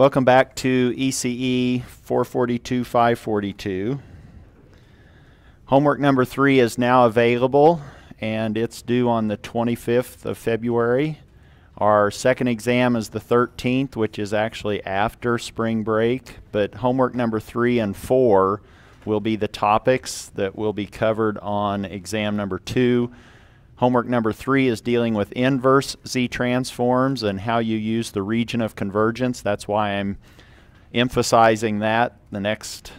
Welcome back to ECE 442-542. Homework number 3 is now available, and it's due on the 25th of February. Our second exam is the 13th, which is actually after spring break, but homework number 3 and 4 will be the topics that will be covered on exam number 2. Homework number 3 is dealing with inverse Z-transforms and how you use the region of convergence. That's why I'm emphasizing that the next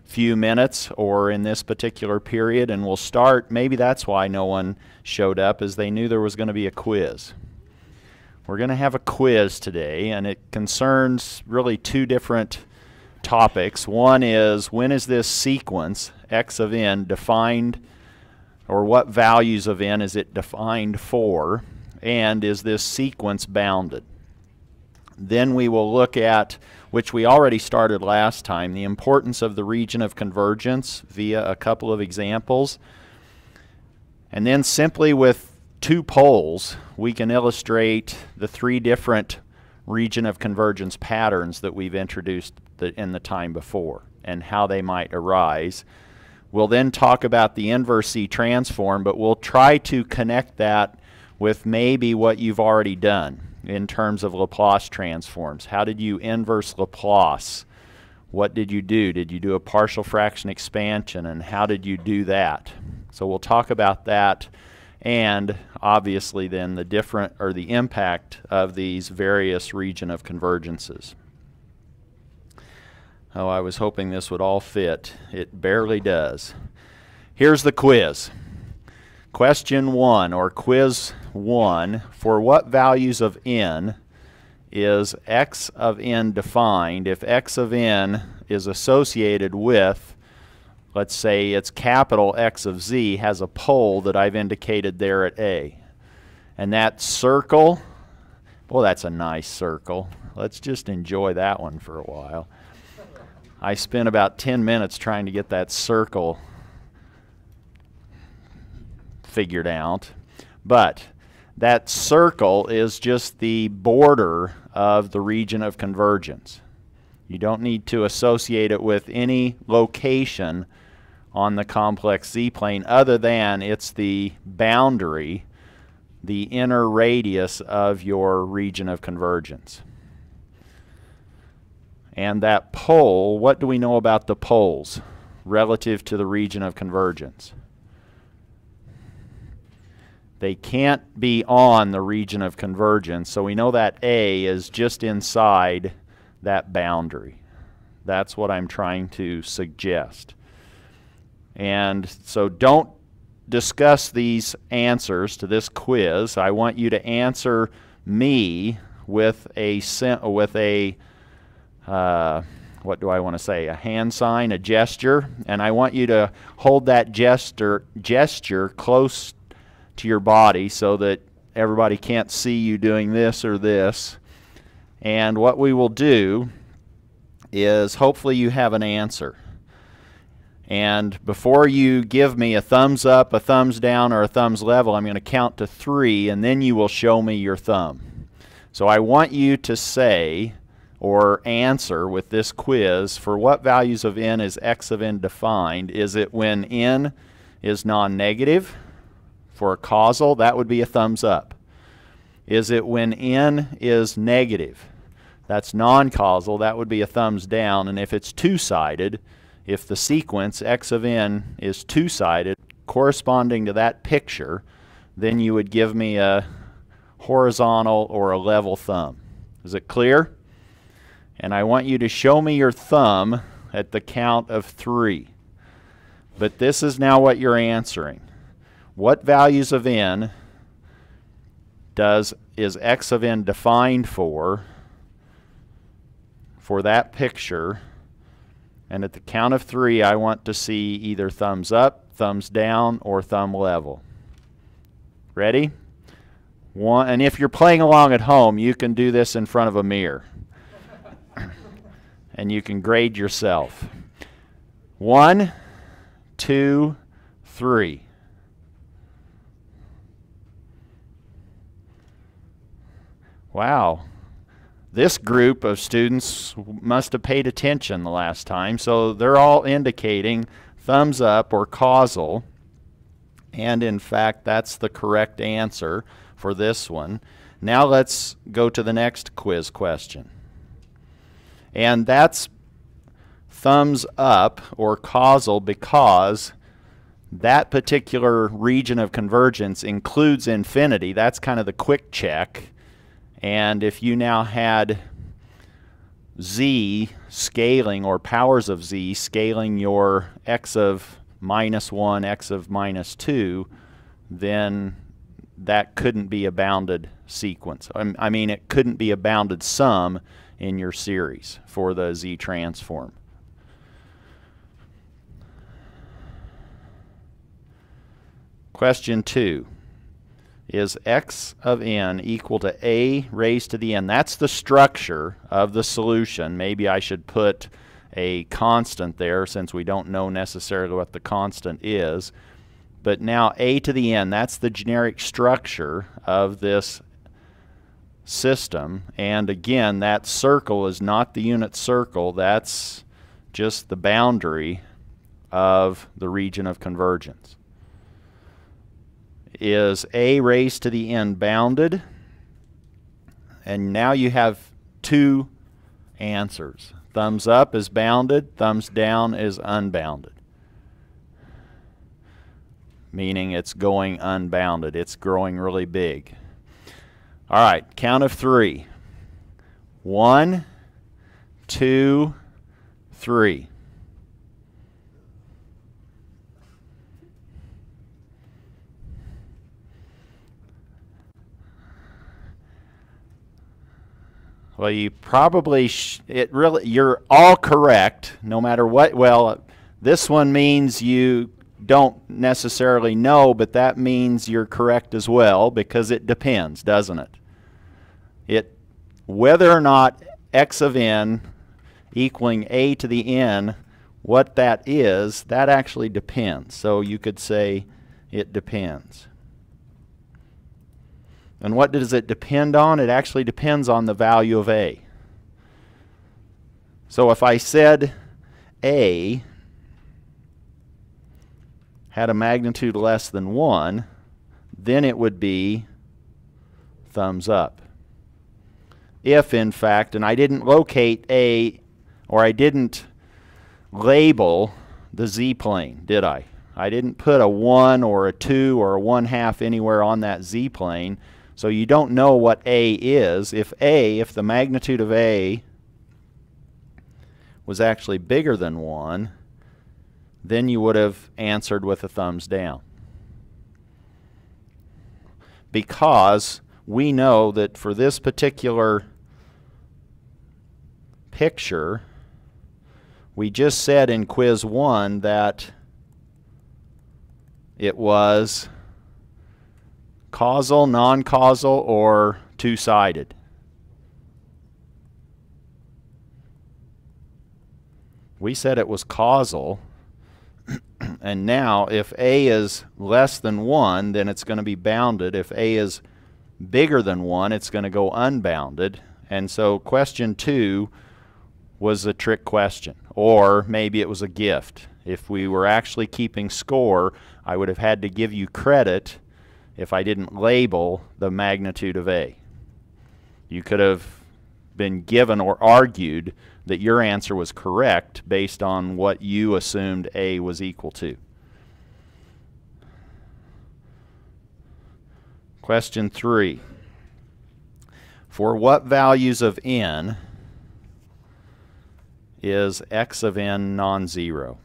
few minutes or in this particular period. And we'll start, maybe that's why no one showed up, is they knew there was going to be a quiz. We're going to have a quiz today, and it concerns really two different topics. One is, when is this sequence, x of n, defined, or what values of n is it defined for, and is this sequence bounded? Then we will look at, which we already started last time, the importance of the region of convergence via a couple of examples. And then simply with two poles, we can illustrate the three different region of convergence patterns that we've introduced in the time before and how they might arise. We'll then talk about the inverse Z-transform, but we'll try to connect that with maybe what you've already done in terms of Laplace transforms. How did you inverse Laplace? What did you do? Did you do a partial fraction expansion, and how did you do that? So we'll talk about that, and obviously then the impact of these various region of convergences. Oh, I was hoping this would all fit. It barely does. Here's the quiz. Question 1, or quiz 1, for what values of n is x of n defined if x of n is associated with, let's say it's capital X of z has a pole that I've indicated there at A. And that circle, well, that's a nice circle. Let's just enjoy that one for a while. I spent about 10 minutes trying to get that circle figured out. But that circle is just the border of the region of convergence. You don't need to associate it with any location on the complex z-plane other than it's the boundary, the inner radius of your region of convergence. And that pole, what do we know about the poles relative to the region of convergence? They can't be on the region of convergence, so we know that A is just inside that boundary. That's what I'm trying to suggest. And so don't discuss these answers to this quiz. I want you to answer me with a what do I want to say? A hand sign, a gesture, and I want you to hold that gesture close to your body so that everybody can't see you doing this or this. And what we will do is hopefully you have an answer. And before you give me a thumbs up, a thumbs down, or a thumbs level, I'm going to count to 3, and then you will show me your thumb. So I want you to say or answer with this quiz, for what values of n is x of n defined? Is it when n is non-negative? For a causal, that would be a thumbs up. Is it when n is negative? That's non-causal, that would be a thumbs down. And if it's two-sided, if the sequence x of n is two-sided, corresponding to that picture, then you would give me a horizontal or a level thumb. Is it clear? And I want you to show me your thumb at the count of 3. But this is now what you're answering. What values of n is x of n defined for that picture? And at the count of 3, I want to see either thumbs up, thumbs down, or thumb level. Ready? 1, and if you're playing along at home, you can do this in front of a mirror. And you can grade yourself. 1, 2, 3. Wow. This group of students must have paid attention the last time, so they're all indicating thumbs up or causal. And in fact, that's the correct answer for this one. Now let's go to the next quiz question. And that's thumbs up or causal because that particular region of convergence includes infinity. That's kind of the quick check. And if you now had z scaling, or powers of z scaling your x of -1, x of -2, then that couldn't be a bounded sequence. I mean, it couldn't be a bounded sum in your series for the z transform. Question 2. Is x of n equal to a raised to the n? That's the structure of the solution. Maybe I should put a constant there since we don't know necessarily what the constant is. But now a to the n, that's the generic structure of this system. And again, that circle is not the unit circle. That's just the boundary of the region of convergence. Is a raised to the n bounded? And now you have two answers. Thumbs up is bounded, thumbs down is unbounded. Meaning it's going unbounded. It's growing really big. All right, count of 3. 1, 2, 3. Well, you probably, you're all correct, no matter what. Well, this one means you don't necessarily know, but that means you're correct as well, because it depends, doesn't it? Whether or not x of n equaling a to the n, what that is, that actually depends. So you could say it depends. And what does it depend on? It actually depends on the value of a. So if I said a had a magnitude less than 1, then it would be thumbs up. If, in fact, and I didn't locate a, or I didn't label the z-plane, did I? I didn't put a 1 or a 2 or a 1/2 anywhere on that z-plane. So you don't know what a is. If the magnitude of a was actually bigger than 1, then you would have answered with a thumbs down. Because we know that for this particular picture, we just said in quiz 1 that it was causal, non-causal, or two-sided. We said it was causal, and now if a is less than 1, then it's going to be bounded. If a is bigger than 1, it's going to go unbounded. And so question 2 was a trick question, or maybe it was a gift. If we were actually keeping score, I would have had to give you credit if I didn't label the magnitude of a. You could have been given or argued that your answer was correct based on what you assumed a was equal to. Question 3. For what values of n is x of n non-zero?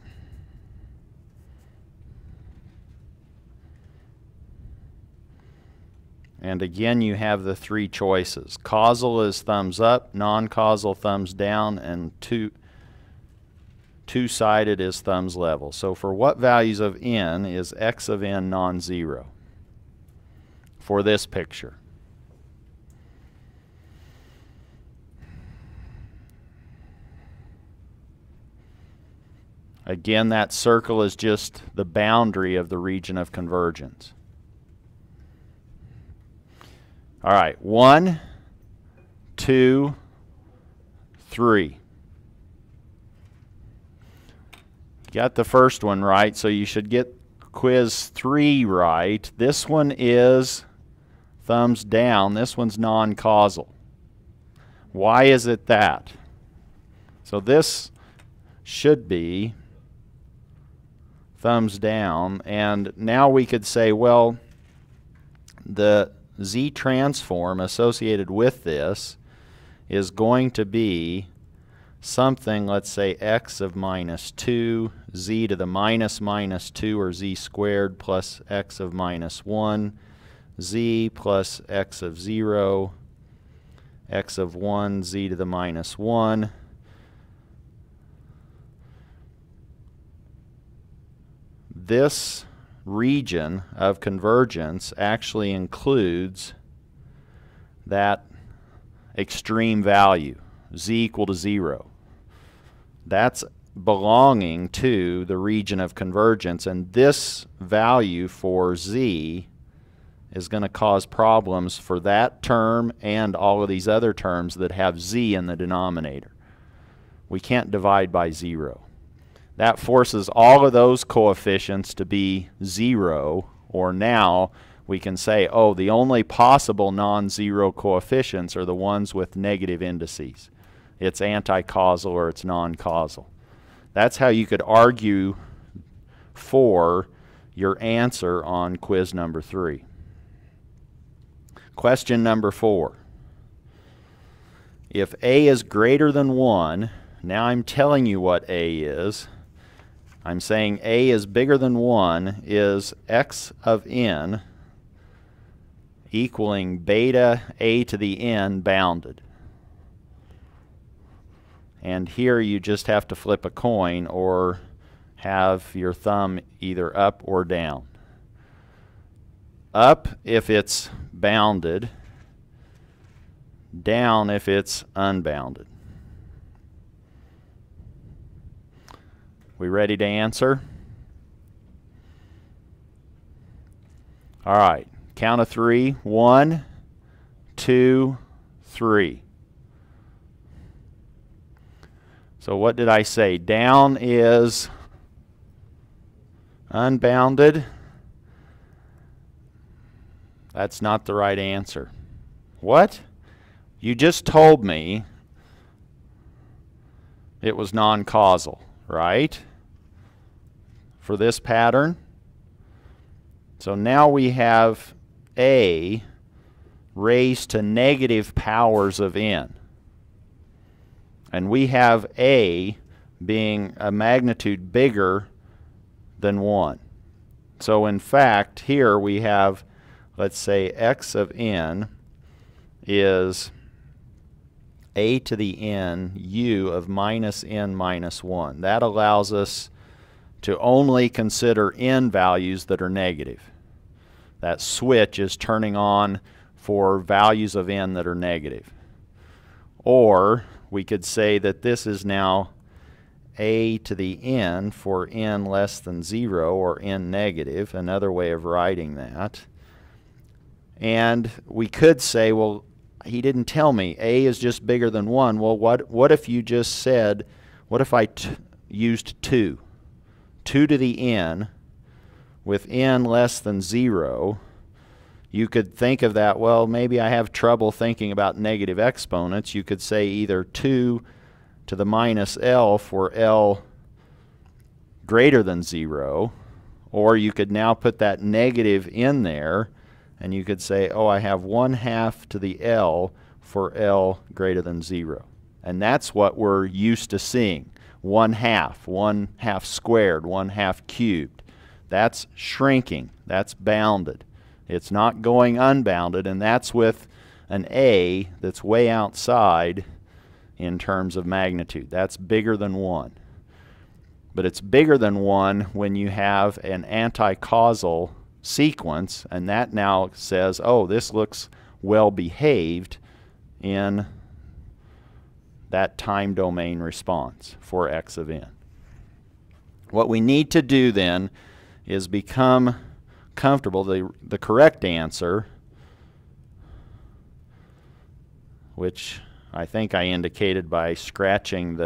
And again, you have the 3 choices. Causal is thumbs up, non-causal thumbs down, and two-sided is thumbs level. So for what values of n is x of n non-zero for this picture? Again, that circle is just the boundary of the region of convergence. All right, 1, 2, 3. Got the first one right, so you should get quiz 3 right. This one is thumbs down. This one's non-causal. Why is it that? So this should be thumbs down, and now we could say, well, the Z transform associated with this is going to be something, let's say x of minus 2, z to the minus minus 2, or z squared, plus x of minus 1, z plus x of 0, x of 1, z to the minus 1. This region of convergence actually includes that extreme value, z equal to 0. That's belonging to the region of convergence, and this value for z is going to cause problems for that term and all of these other terms that have z in the denominator. We can't divide by 0. That forces all of those coefficients to be 0, or now we can say, oh, the only possible non-zero coefficients are the ones with negative indices. It's anti-causal or it's non-causal. That's how you could argue for your answer on quiz number 3. Question number 4. If A is greater than 1, now I'm telling you what A is. I'm saying A is bigger than 1 is x of n equaling beta a to the n bounded. And here you just have to flip a coin or have your thumb either up or down. Up if it's bounded, down if it's unbounded. We ready to answer? All right, count of 3. 1, 2, 3. So what did I say? Down is unbounded. That's not the right answer. What? You just told me it was non-causal, right? For this pattern. So now we have A raised to negative powers of n. And we have A being a magnitude bigger than 1. So in fact, here we have, let's say, x of n is a to the n u of minus n minus 1. That allows us to only consider n values that are negative. That switch is turning on for values of n that are negative. Or we could say that this is now a to the n for n less than 0 or n negative, another way of writing that. And we could say, well, he didn't tell me. A is just bigger than 1. Well, what if you just said, what if I used 2? 2 to the n with n less than 0. You could think of that, well, maybe I have trouble thinking about negative exponents. You could say either 2 to the minus L for L greater than 0, or you could now put that negative in there, and you could say, oh, I have 1/2 to the L for L greater than 0. And that's what we're used to seeing. 1/2, 1/2 squared, 1/2 cubed. That's shrinking. That's bounded. It's not going unbounded, and that's with an A that's way outside in terms of magnitude. That's bigger than 1. But it's bigger than 1 when you have an anti-causal sequence, and that now says, oh, this looks well behaved in that time domain response for x of n. What we need to do then is become comfortable. The correct answer, which I think I indicated by scratching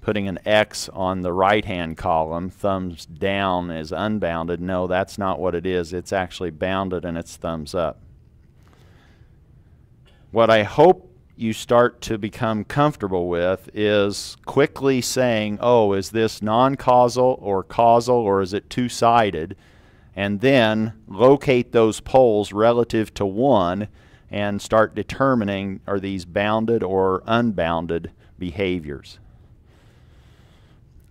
putting an X on the right-hand column. Thumbs down is unbounded. No, that's not what it is. It's actually bounded and it's thumbs up. What I hope you start to become comfortable with is quickly saying, oh, is this non-causal or causal, or is it two-sided? And then locate those poles relative to 1 and start determining, are these bounded or unbounded behaviors.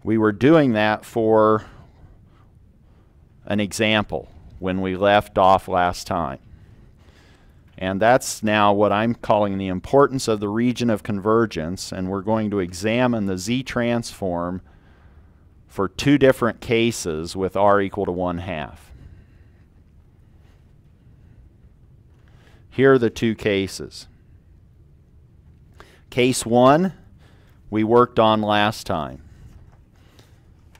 We were doing that for an example when we left off last time. And that's now what I'm calling the importance of the region of convergence, and we're going to examine the z-transform for 2 different cases with r equal to 1/2. Here are the 2 cases. Case 1 we worked on last time,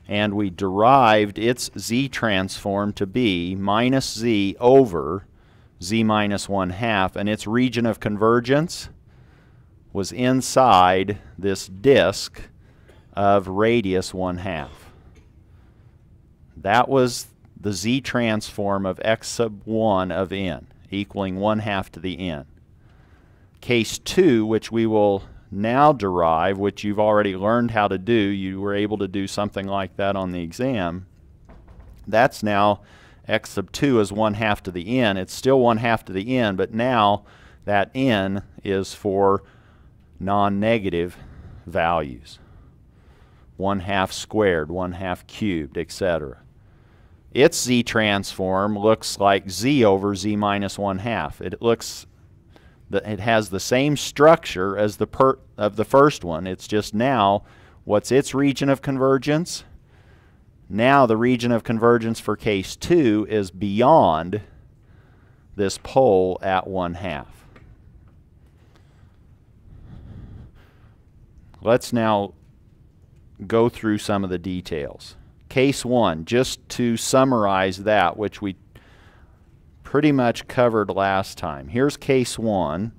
and we derived its z-transform to be minus z over z minus 1/2, and its region of convergence was inside this disk of radius 1/2. That was the z-transform of x sub 1 of n, equaling 1/2 to the n. Case 2, which we will now derive, which you've already learned how to do, you were able to do something like that on the exam, that's now x sub 2 is 1/2 to the n. It's still 1/2 to the n, but now that n is for non-negative values. 1/2 squared, 1/2 cubed, etc. Its z-transform looks like z over z minus 1/2. It has the same structure as the first one. It's just now, what's its region of convergence? Now the region of convergence for case 2 is beyond this pole at 1/2. Let's now go through some of the details. Case 1, just to summarize that, which we pretty much covered last time. Here's case 1,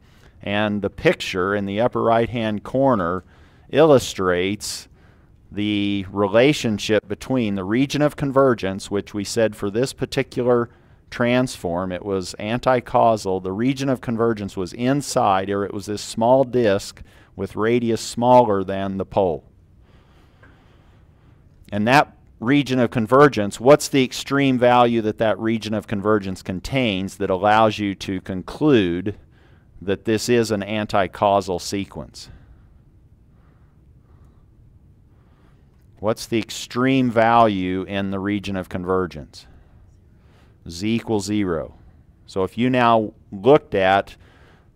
and the picture in the upper right-hand corner illustrates the relationship between the region of convergence, which we said for this particular transform, it was anti-causal. The region of convergence was inside, or it was this small disk with radius smaller than the pole. And that region of convergence, what's the extreme value that that region of convergence contains that allows you to conclude that this is an anti-causal sequence? What's the extreme value in the region of convergence? Z equals 0. So if you now looked at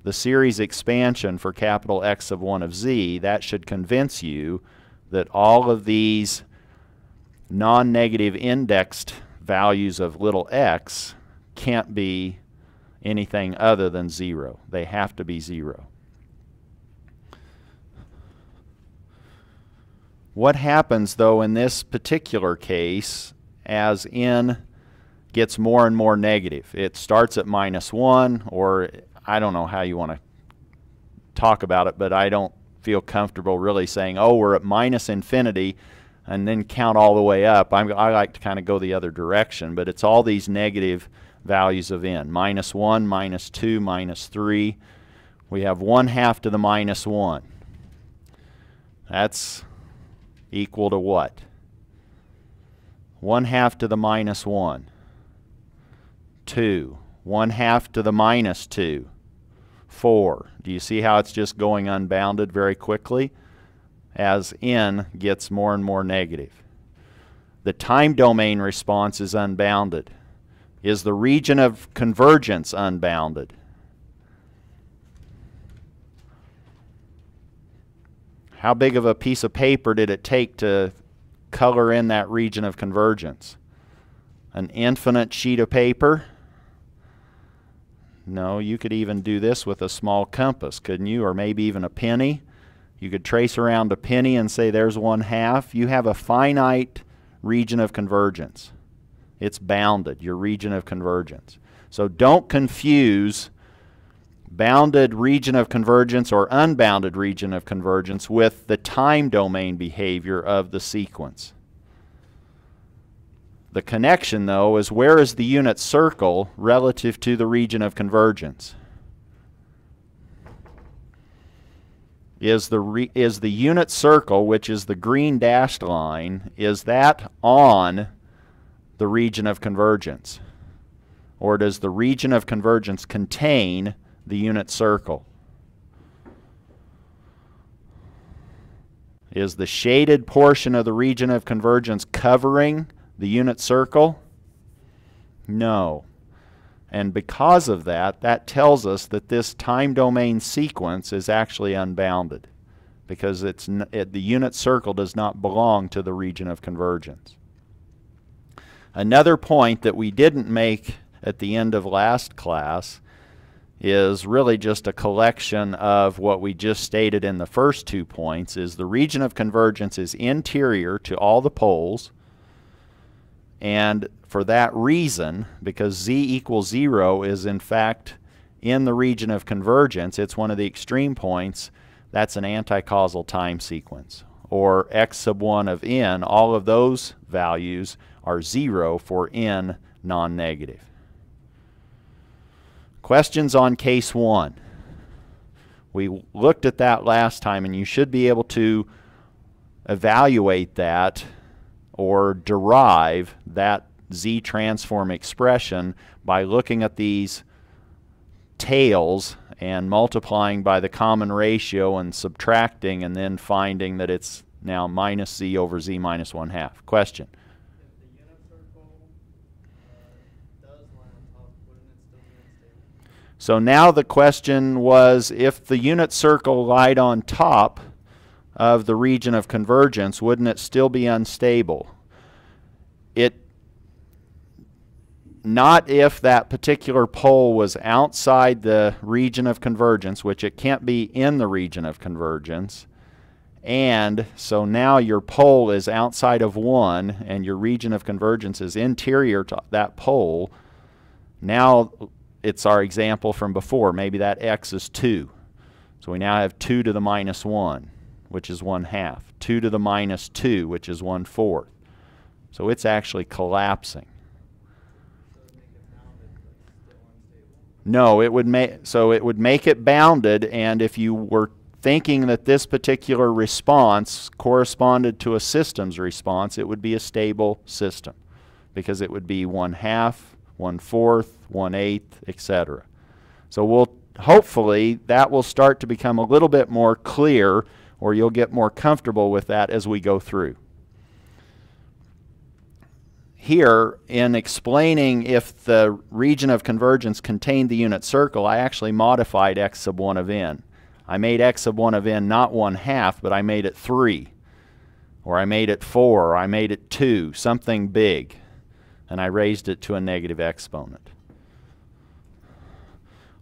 the series expansion for capital X sub 1 of z, that should convince you that all of these non-negative indexed values of little x can't be anything other than 0. They have to be 0. What happens, though, in this particular case as n gets more and more negative? It starts at -1, or I don't know how you want to talk about it, but I don't feel comfortable really saying, oh, we're at -infinity and then count all the way up. I like to kind of go the other direction, but it's all these negative values of n. -1, -2, -3. We have 1/2 to the -1. That's equal to what? 1/2 to the -1. 2. 1/2 to the -2. 4. Do you see how it's just going unbounded very quickly as n gets more and more negative? The time domain response is unbounded. Is the region of convergence unbounded? How big of a piece of paper did it take to color in that region of convergence? An infinite sheet of paper? No, you could even do this with a small compass, couldn't you? Or maybe even a penny. You could trace around a penny and say there's 1/2. You have a finite region of convergence. It's bounded, your region of convergence. So don't confuse bounded region of convergence or unbounded region of convergence with the time domain behavior of the sequence. The connection, though, is where is the unit circle relative to the region of convergence? Is the unit circle, which is the green dashed line, is that on the region of convergence? Or does the region of convergence contain the unit circle? Is the shaded portion of the region of convergence covering the unit circle? No. And because of that, that tells us that this time domain sequence is actually unbounded, because the unit circle does not belong to the region of convergence. Another point that we didn't make at the end of last class is really just a collection of what we just stated in the first 2 points, is the region of convergence is interior to all the poles, and for that reason, because z equals 0 is in fact in the region of convergence, it's one of the extreme points, that's an anti-causal time sequence. Or x sub 1 of n, all of those values are 0 for n non-negative. Questions on case 1. We looked at that last time, and you should be able to evaluate that or derive that z transform expression by looking at these tails and multiplying by the common ratio and subtracting, and then finding that it's now minus z over z minus 1/2. Question? If the unit circle does line on top, wouldn't it still be unstable? So now the question was, if the unit circle lied on top of the region of convergence, wouldn't it still be unstable? Not if that particular pole was outside the region of convergence, which it can't be in the region of convergence. And so now your pole is outside of 1 and your region of convergence is interior to that pole. Now it's our example from before. Maybe that x is 2. So we now have 2 to the minus 1, which is 1/2. 2 to the minus 2, which is 1/4. So it's actually collapsing. No, it would make it bounded, and if you were thinking that this particular response corresponded to a system's response, it would be a stable system, because it would be 1/2, 1/4, 1/8, etc. So hopefully that will start to become a little bit more clear, or you'll get more comfortable with that as we go through. Here, in explaining if the region of convergence contained the unit circle, I actually modified x sub 1 of n. I made x sub 1 of n not 1/2, but I made it 3, or I made it 4, or I made it 2, something big, and I raised it to a negative exponent.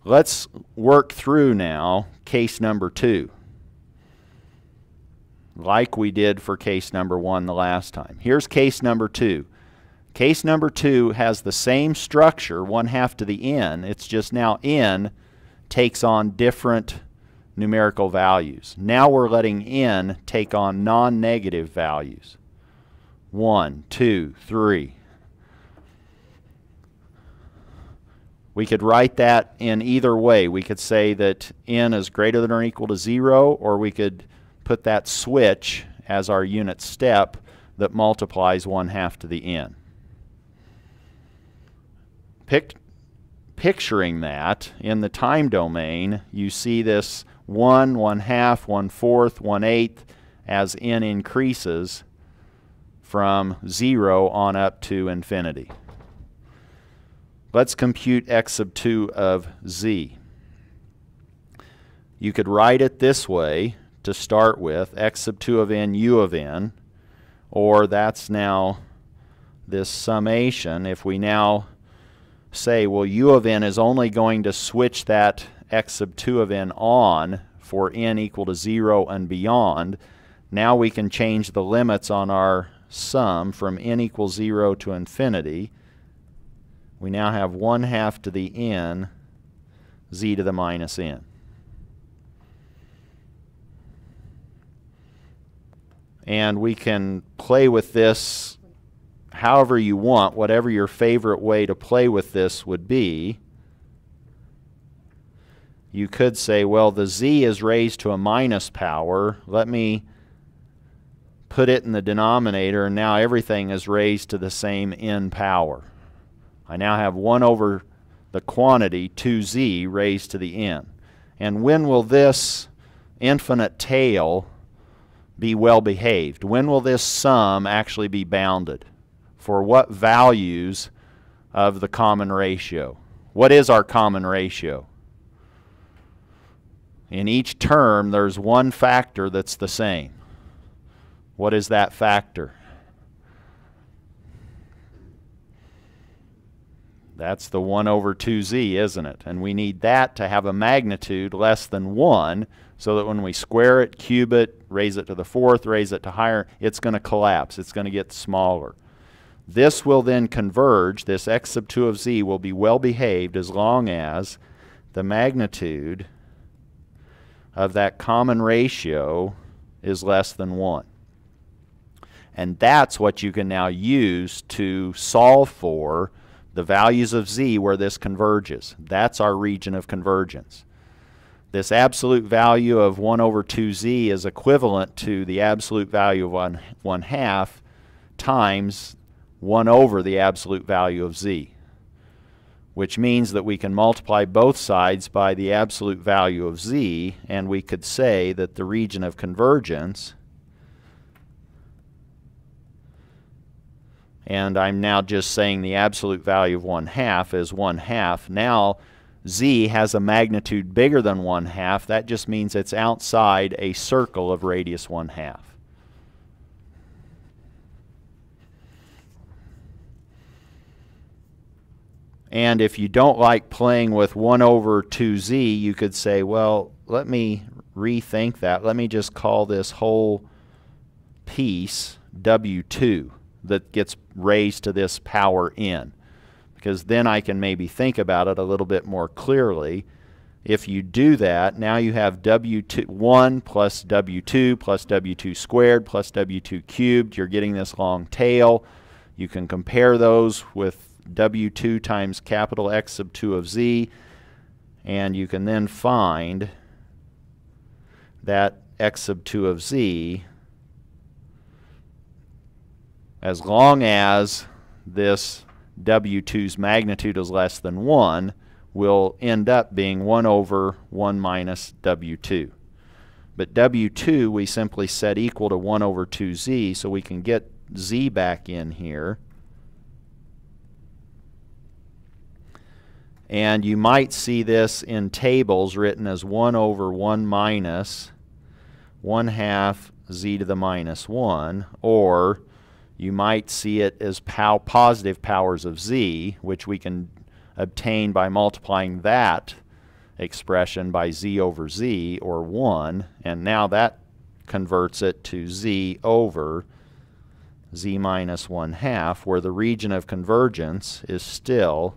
Let's work through now case number 2, like we did for case number 1 the last time. Here's case number 2. Case number 2 has the same structure, 1/2 to the n. It's just now n takes on different numerical values. Now we're letting n take on non-negative values. 1, 2, 3. We could write that in either way. We could say that n is greater than or equal to 0, or we could put that switch as our unit step that multiplies 1/2 to the n. Picturing that in the time domain, you see this 1, 1/2, 1/4, 1/8 as n increases from 0 on up to infinity. Let's compute x sub 2 of z. You could write it this way to start with, x sub 2 of n u of n, or that's now this summation. If we now say, well, u of n is only going to switch that x sub 2 of n on for n equal to 0 and beyond, now we can change the limits on our sum from n equals 0 to infinity. We now have 1/2 to the n z to the minus n. And we can play with this however you want, whatever your favorite way to play with this would be. You could say, well, the z is raised to a minus power. Let me put it in the denominator, and now everything is raised to the same n power. I now have 1 over the quantity, 2z, raised to the n. And when will this infinite tail be well behaved? When will this sum actually be bounded? For what values of the common ratio? What is our common ratio? In each term, there's one factor that's the same. What is that factor? That's the 1 over 2z, isn't it? And we need that to have a magnitude less than 1, so that when we square it, cube it, raise it to the fourth, raise it to higher, it's going to collapse. It's going to get smaller. This will then converge. This x sub 2 of z will be well behaved as long as the magnitude of that common ratio is less than 1. And that's what you can now use to solve for the values of z where this converges. That's our region of convergence. This absolute value of 1 over 2z is equivalent to the absolute value of 1/2 times 1 over the absolute value of z, which means that we can multiply both sides by the absolute value of z, and we could say that the region of convergence, and I'm now just saying the absolute value of 1/2 is 1/2. Now z has a magnitude bigger than 1/2. That just means it's outside a circle of radius 1/2. And if you don't like playing with 1 over 2z, you could say, well, let me rethink that. Let me just call this whole piece W2 that gets raised to this power n. Because then I can maybe think about it a little bit more clearly. If you do that, now you have W1 plus W2 plus W2 squared plus W2 cubed. You're getting this long tail. You can compare those with W2 times capital X sub 2 of z, and you can then find that X sub 2 of z, as long as this W2's magnitude is less than 1, will end up being 1 over 1 minus W2. But W2 we simply set equal to 1 over 2z, so we can get z back in here. And you might see this in tables written as 1 over 1 minus 1/2 z to the minus 1, or you might see it as positive powers of z, which we can obtain by multiplying that expression by z over z, or 1, and now that converts it to z over z minus 1/2, where the region of convergence is still,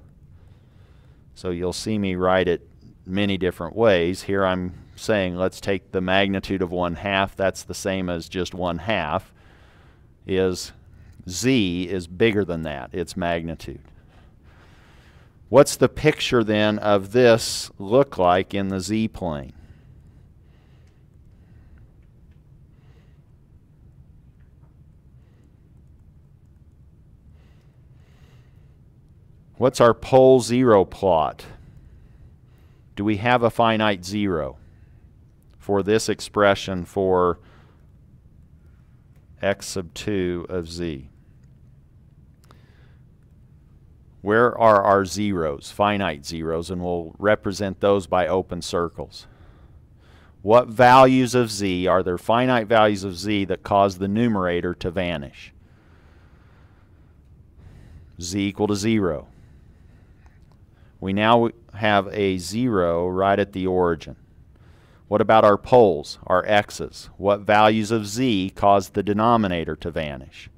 so you'll see me write it many different ways. Here I'm saying let's take the magnitude of 1/2, that's the same as just 1/2, is z is bigger than that, its magnitude. What's the picture then of this look like in the z-plane? What's our pole zero plot? Do we have a finite zero for this expression for x sub 2 of z? Where are our zeros, finite zeros, and we'll represent those by open circles. What values of z, are there finite values of z that cause the numerator to vanish? Z equal to 0. We now have a 0 right at the origin. What about our poles, our x's? What values of z cause the denominator to vanish?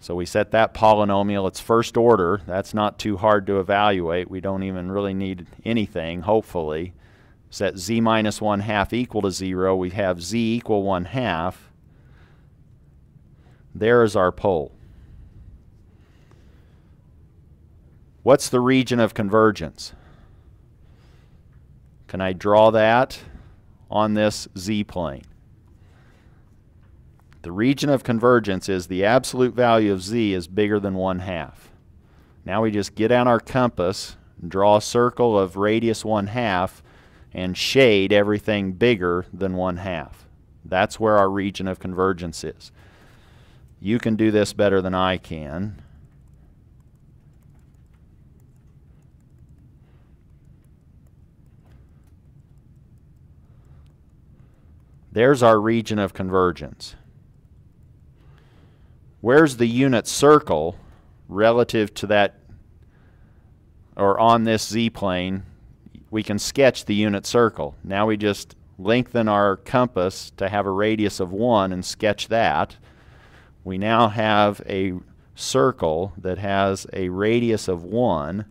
So we set that polynomial. It's first order. That's not too hard to evaluate. We don't even really need anything, hopefully. Set z minus 1/2 equal to 0. We have z equal 1/2. There is our pole. What's the region of convergence? Can I draw that on this z-plane? The region of convergence is the absolute value of z is bigger than 1/2. Now we just get out our compass and draw a circle of radius 1/2 and shade everything bigger than 1/2. That's where our region of convergence is. You can do this better than I can. There's our region of convergence. Where's the unit circle relative to that, or on this z-plane? We can sketch the unit circle. Now we just lengthen our compass to have a radius of 1 and sketch that. We now have a circle that has a radius of 1.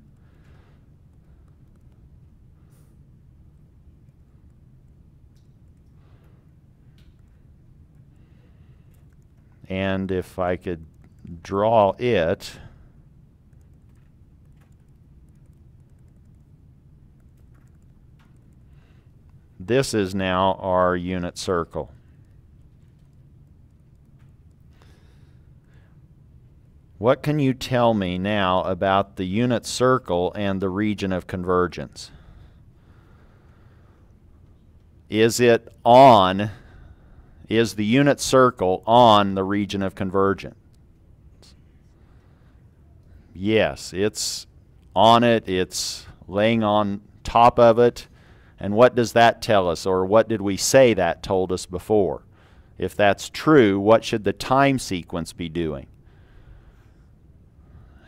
And if I could draw it, this is now our unit circle. What can you tell me now about the unit circle and the region of convergence? Is the unit circle on the region of convergence? Yes, it's on it, it's laying on top of it. And what does that tell us, or what did we say that told us before? If that's true, what should the time sequence be doing?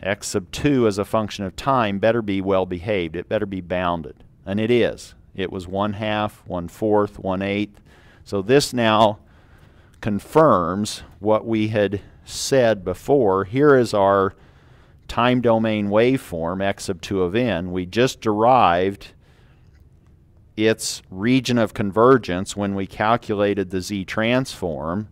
X sub 2 as a function of time better be well behaved. It better be bounded. And it is. It was 1/2, 1/4, 1/8. So this now confirms what we had said before. Here is our time domain waveform, x sub 2 of n. We just derived its region of convergence when we calculated the z-transform,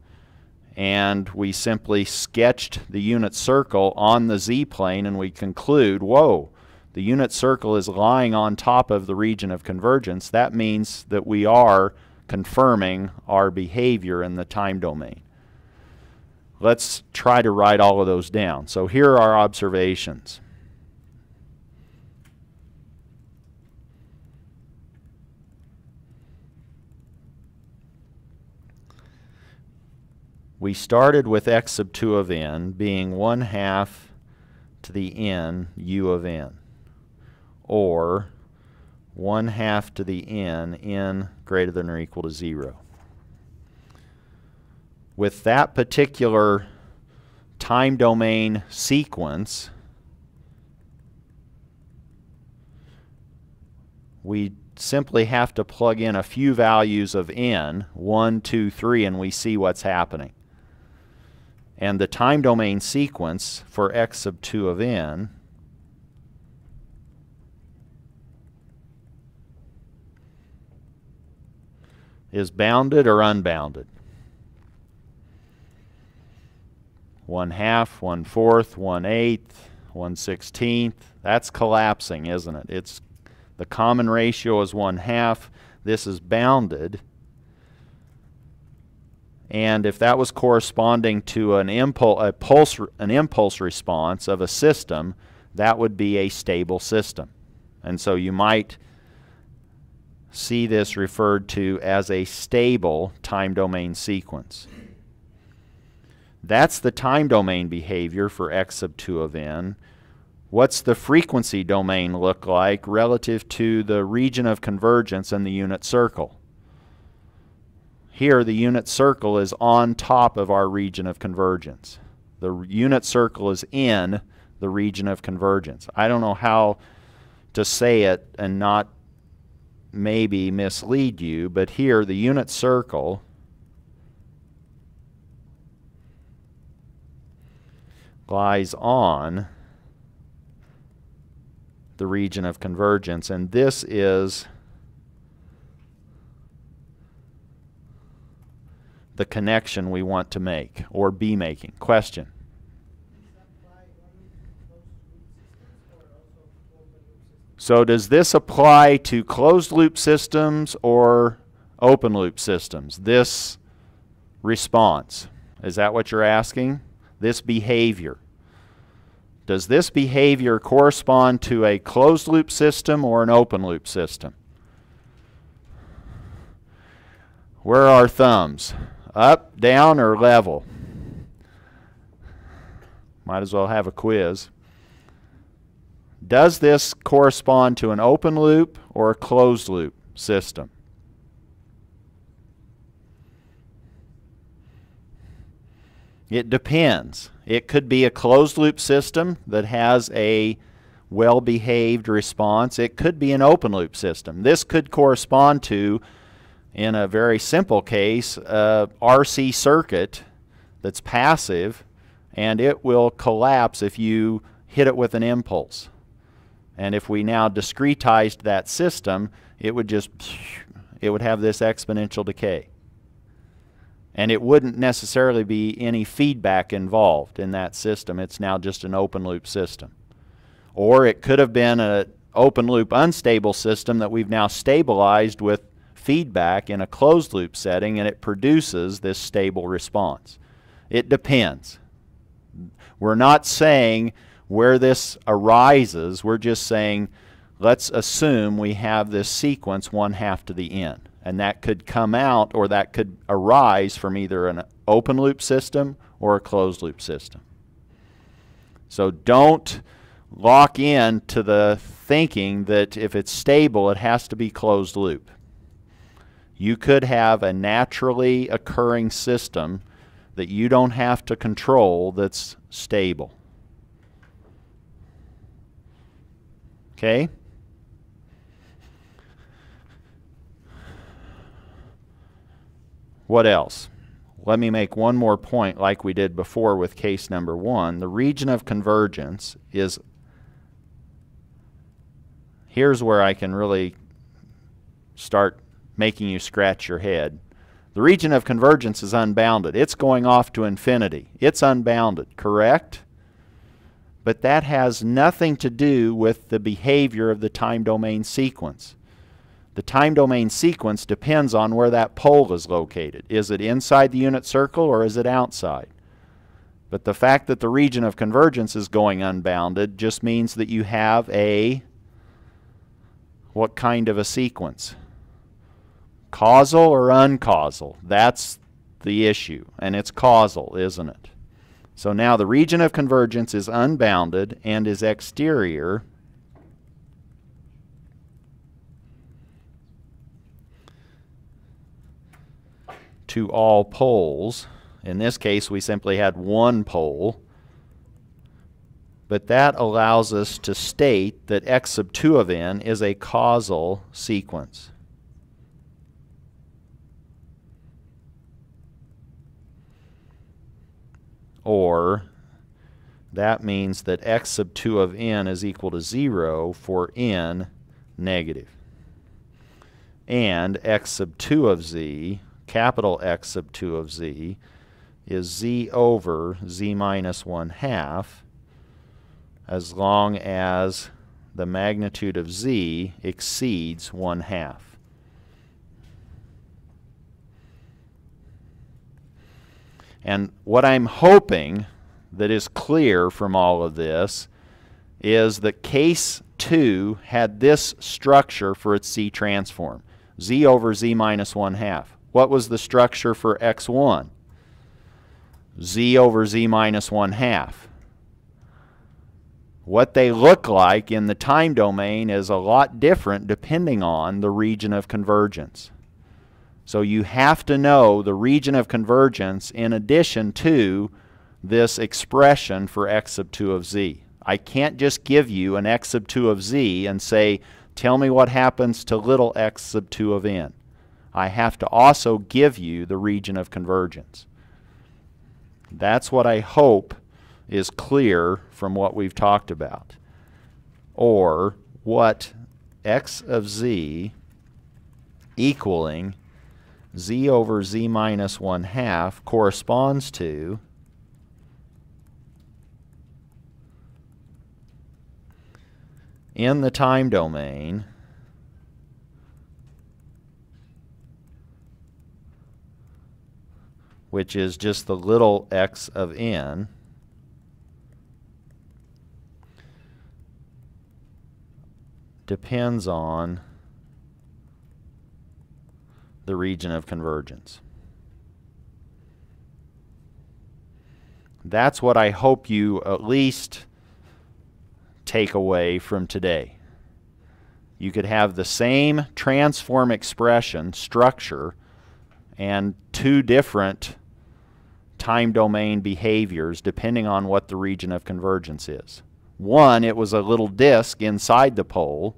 and we simply sketched the unit circle on the z-plane, and we conclude, whoa, the unit circle is lying on top of the region of convergence. That means that we are confirming our behavior in the time domain. Let's try to write all of those down. So here are our observations. We started with x sub 2 of n being 1/2 to the n u of n, or 1/2 to the n greater than or equal to 0. With that particular time domain sequence, we simply have to plug in a few values of n, 1, 2, 3, and we see what's happening. And the time domain sequence for x sub 2 of n is bounded or unbounded. 1/2, 1/4, 1/8, 1/16. That's collapsing, isn't it? The common ratio is 1/2. This is bounded. And if that was corresponding to an impulse response of a system, that would be a stable system. And so you might see this referred to as a stable time domain sequence. That's the time domain behavior for x sub 2 of n. What's the frequency domain look like relative to the region of convergence and the unit circle? Here, the unit circle is on top of our region of convergence. The unit circle is in the region of convergence. I don't know how to say it and not maybe mislead you, but here the unit circle lies on the region of convergence, and this is the connection we want to make or be making. Question? So does this apply to closed loop systems or open loop systems? This response. Is that what you're asking? This behavior. Does this behavior correspond to a closed loop system or an open loop system? Where are our thumbs? Up, down, or level? Might as well have a quiz. Does this correspond to an open loop or a closed loop system? It depends. It could be a closed loop system that has a well-behaved response. It could be an open loop system. This could correspond to, in a very simple case, a RC circuit that's passive, and it will collapse if you hit it with an impulse. And if we now discretized that system, it would have this exponential decay. And it wouldn't necessarily be any feedback involved in that system. It's now just an open loop system. Or it could have been an open loop unstable system that we've now stabilized with feedback in a closed loop setting, and it produces this stable response. It depends. We're not saying where this arises. We're just saying let's assume we have this sequence 1/2 to the n. And that could come out, or that could arise from either an open loop system or a closed loop system. So don't lock in to the thinking that if it's stable, it has to be closed loop. You could have a naturally occurring system that you don't have to control that's stable. Okay? What else? Let me make one more point like we did before with case number 1. The region of convergence is, here's where I can really start making you scratch your head. The region of convergence is unbounded. It's going off to infinity. It's unbounded, correct? But that has nothing to do with the behavior of the time domain sequence. The time domain sequence depends on where that pole is located. Is it inside the unit circle or is it outside? But the fact that the region of convergence is going unbounded just means that you have a, what kind of a sequence? Causal or uncausal? That's the issue, and it's causal, isn't it? So now the region of convergence is unbounded and is exterior to all poles. In this case, we simply had one pole, but that allows us to state that x sub 2 of n is a causal sequence. Or that means that x sub 2 of n is equal to 0 for n negative. And x sub 2 of z, capital X sub 2 of z, is z over z minus 1/2 as long as the magnitude of z exceeds 1/2. And what I'm hoping that is clear from all of this is that case 2 had this structure for its z transform, z over z minus 1/2. What was the structure for x1? Z over z minus 1/2. What they look like in the time domain is a lot different depending on the region of convergence. So you have to know the region of convergence in addition to this expression for x sub 2 of z. I can't just give you an x sub 2 of z and say, tell me what happens to little x sub 2 of n. I have to also give you the region of convergence. That's what I hope is clear from what we've talked about, or what x of z equaling z over z minus 1/2 corresponds to in the time domain which is just the little x of n, depends on the region of convergence. That's what I hope you at least take away from today. You could have the same transform expression structure and two different time domain behaviors depending on what the region of convergence is. One, it was a little disk inside the pole,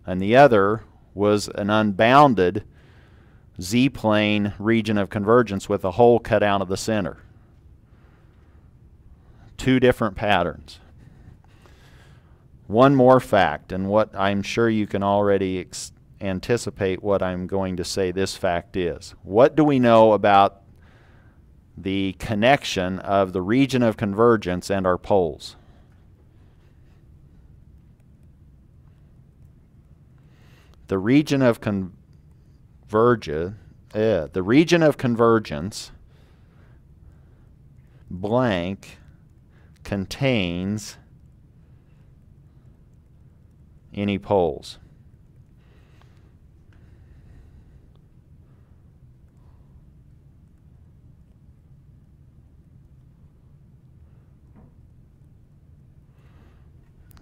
and the other was an unbounded z-plane region of convergence with a hole cut out of the center. Two different patterns. One more fact, and what I'm sure you can already anticipate what I'm going to say this fact is. What do we know about the connection of the region of convergence and our poles? The region of convergence blank contains any poles.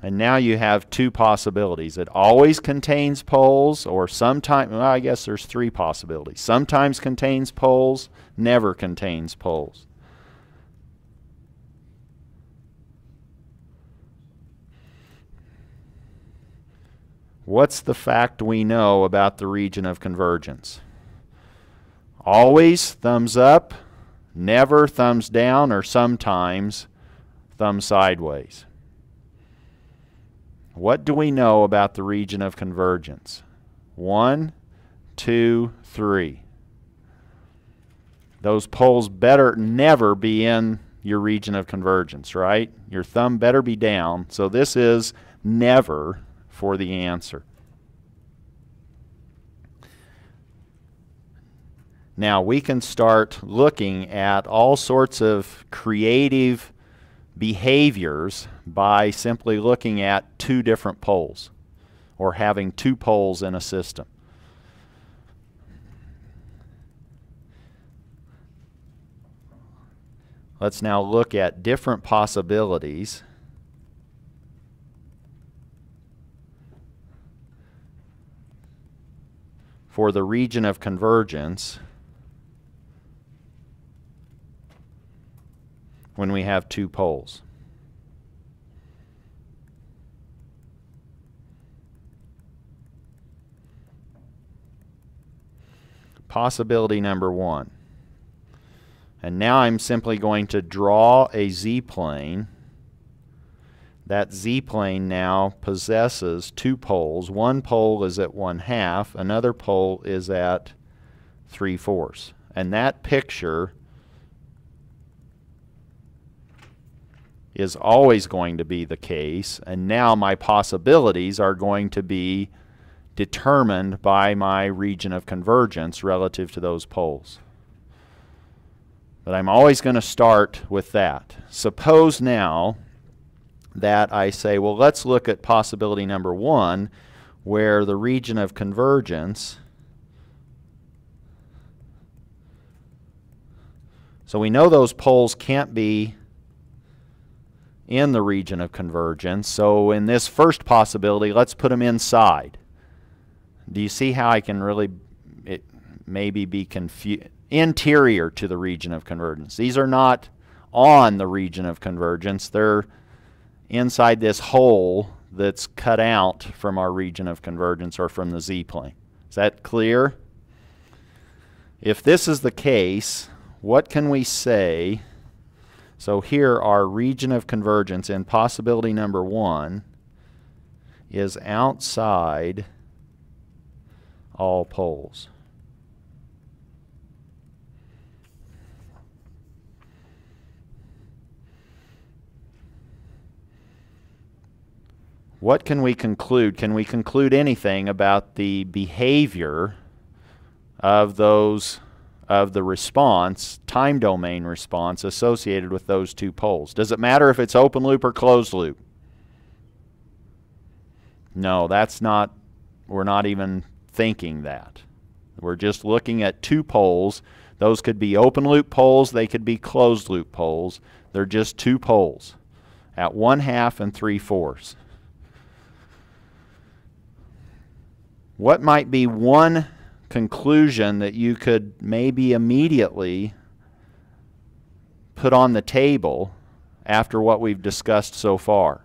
And now you have two possibilities. It always contains poles, or sometimes, well, I guess there's three possibilities. Sometimes contains poles, never contains poles. What's the fact we know about the region of convergence? Always thumbs up, never thumbs down, or sometimes thumb sideways. What do we know about the region of convergence? 1, 2, 3. Those poles better never be in your region of convergence, right? Your thumb better be down. So this is never for the answer. Now we can start looking at all sorts of creative behaviors by simply looking at two different poles, or having two poles in a system. Let's now look at different possibilities for the region of convergence when we have two poles. Possibility number 1. And now I'm simply going to draw a z-plane. That z-plane now possesses two poles. One pole is at 1/2, another pole is at 3/4. And that picture is always going to be the case, and now my possibilities are going to be determined by my region of convergence relative to those poles. But I'm always going to start with that. Suppose now that I say, well, let's look at possibility number 1, where the region of convergence, so we know those poles can't be in the region of convergence. So in this first possibility, let's put them inside. Do you see how I can really maybe be interior to the region of convergence? These are not on the region of convergence. They're inside this hole that's cut out from our region of convergence, or from the z-plane. Is that clear? If this is the case, what can we say? So here our region of convergence in possibility number 1 is outside all poles. What can we conclude? Can we conclude anything about the behavior of the response, time domain response associated with those two poles? Does it matter if it's open loop or closed loop? No, we're not even thinking that. We're just looking at two poles. Those could be open loop poles, they could be closed loop poles. They're just two poles at 1/2 and 3/4. What might be one conclusion that you could maybe immediately put on the table after what we've discussed so far?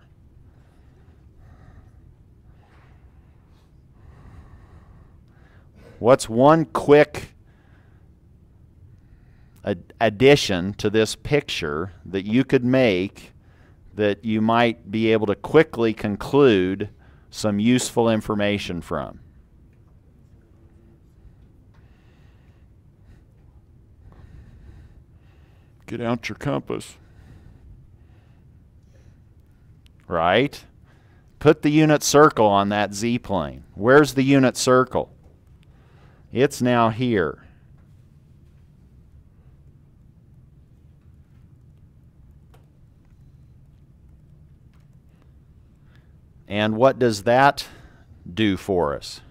What's one quick addition to this picture that you could make that you might be able to quickly conclude some useful information from? Get out your compass. Right? Put the unit circle on that z-plane. Where's the unit circle? It's now here. And what does that do for us?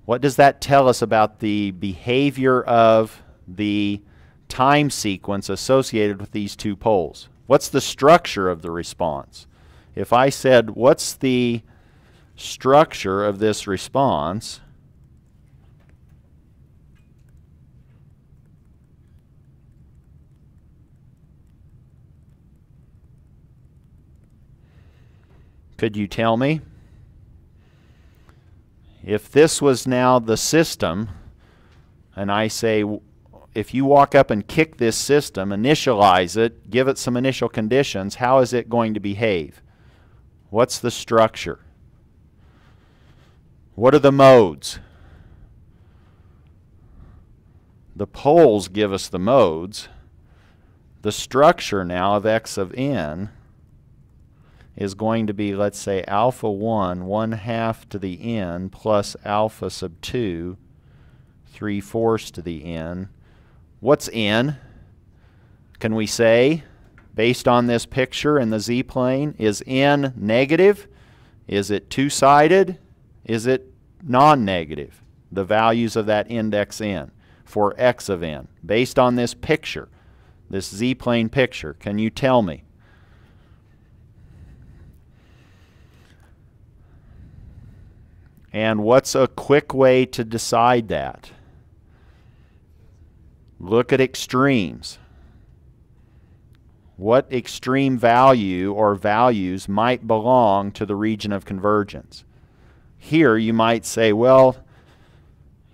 What does that tell us about the behavior of the time sequence associated with these two poles? What's the structure of the response? If I said, what's the structure of this response? Could you tell me? If this was now the system, and I say, if you walk up and kick this system, initialize it, give it some initial conditions, how is it going to behave? What's the structure? What are the modes? The poles give us the modes. The structure now of x of n is going to be, let's say, alpha 1, 1/2 to the n, plus alpha sub 2, 3/4 to the n. What's n? Can we say, based on this picture in the z-plane, is n negative? Is it two-sided? Is it non-negative? The values of that index n for x of n. Based on this picture, this z-plane picture, can you tell me? And what's a quick way to decide that? Look at extremes. What extreme value or values might belong to the region of convergence? Here you might say, well,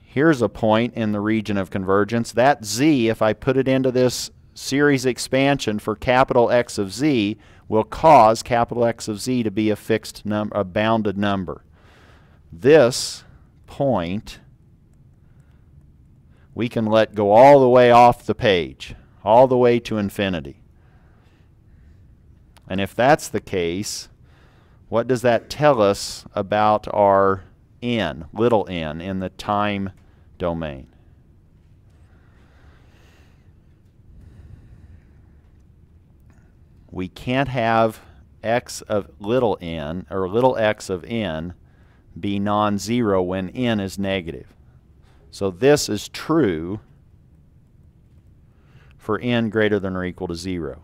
here's a point in the region of convergence. That z, if I put it into this series expansion for capital X of z, will cause capital X of z to be a fixed number, a bounded number. This point we can let go all the way off the page, all the way to infinity. And if that's the case, what does that tell us about our n, little n, in the time domain? We can't have x of little n, or little x of n, be non-zero when n is negative. So this is true for n greater than or equal to 0.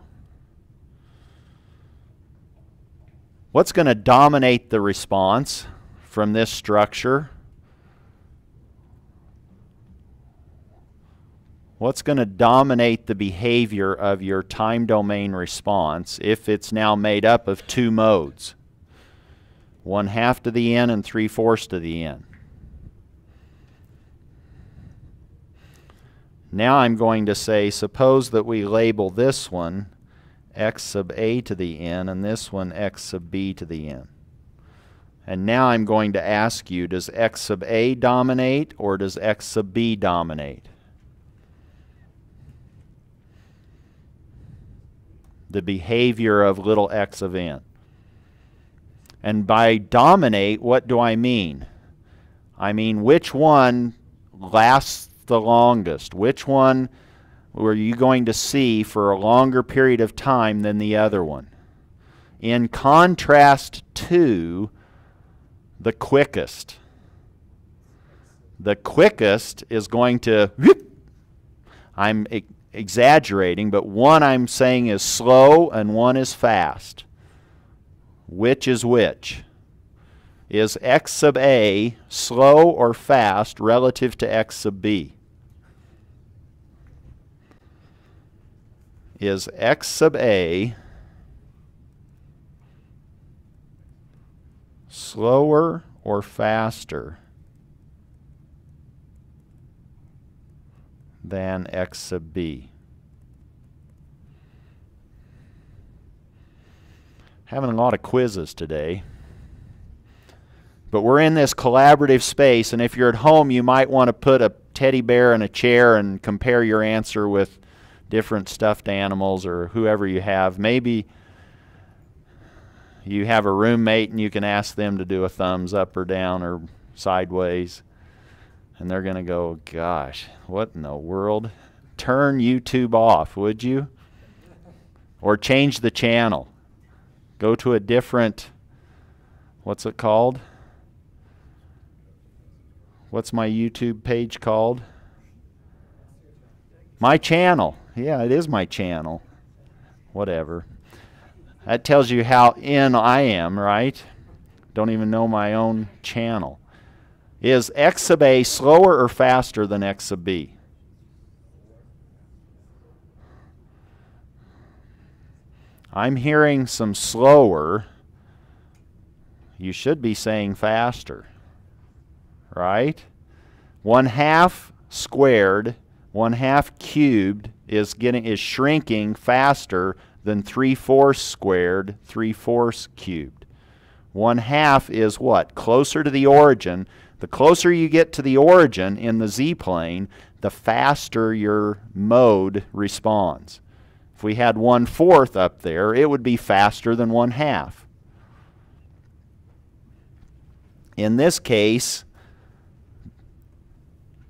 What's going to dominate the response from this structure? What's going to dominate the behavior of your time domain response if it's now made up of two modes? 1/2 to the n and 3/4 to the n. Now I'm going to say, suppose that we label this one x sub a to the n and this one x sub b to the n. And now I'm going to ask you, does x sub a dominate or does x sub b dominate? The behavior of little x of n. And by dominate, what do I mean? I mean which one lasts the longest? Which one were you going to see for a longer period of time than the other one? In contrast to the quickest. The quickest is going to, I'm exaggerating, but one I'm saying is slow and one is fast. Which is which? Is x sub a slow or fast relative to x sub b? Is x sub a slower or faster than x sub b? Having a lot of quizzes today. But we're in this collaborative space, and if you're at home, you might want to put a teddy bear in a chair and compare your answer with different stuffed animals or whoever you have. Maybe you have a roommate and you can ask them to do a thumbs up or down or sideways. And they're going to go, gosh, what in the world? Turn YouTube off, would you? Or change the channel. Go to a different, what's it called? What's my YouTube page called? My channel. Yeah, it is my channel. Whatever. That tells you how in I am, right? Don't even know my own channel. Is x sub a slower or faster than x sub b? I'm hearing some slower. You should be saying faster, right? 1/2 squared, 1/2 cubed is shrinking faster than 3/4 squared, 3/4 cubed. 1/2 is what? Closer to the origin. The closer you get to the origin in the z-plane, the faster your mode responds. If we had 1/4 up there, it would be faster than 1/2. In this case,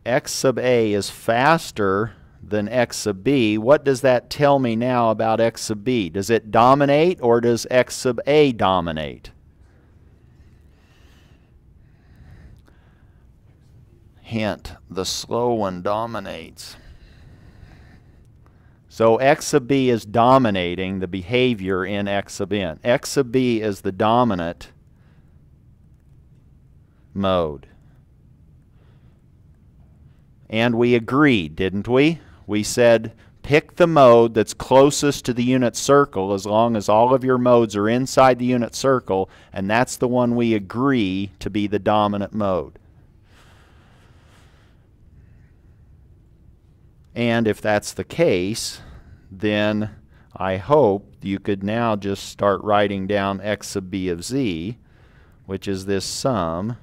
x sub a is faster than x sub b. What does that tell me now about x sub b? Does it dominate or does x sub a dominate? Hint, the slow one dominates. So x sub b is dominating the behavior in x sub n. X sub b is the dominant mode. And we agreed, didn't we? We said pick the mode that's closest to the unit circle as long as all of your modes are inside the unit circle, and that's the one we agree to be the dominant mode. And if that's the case, then I hope you could now just start writing down x sub b of z, which is this sum,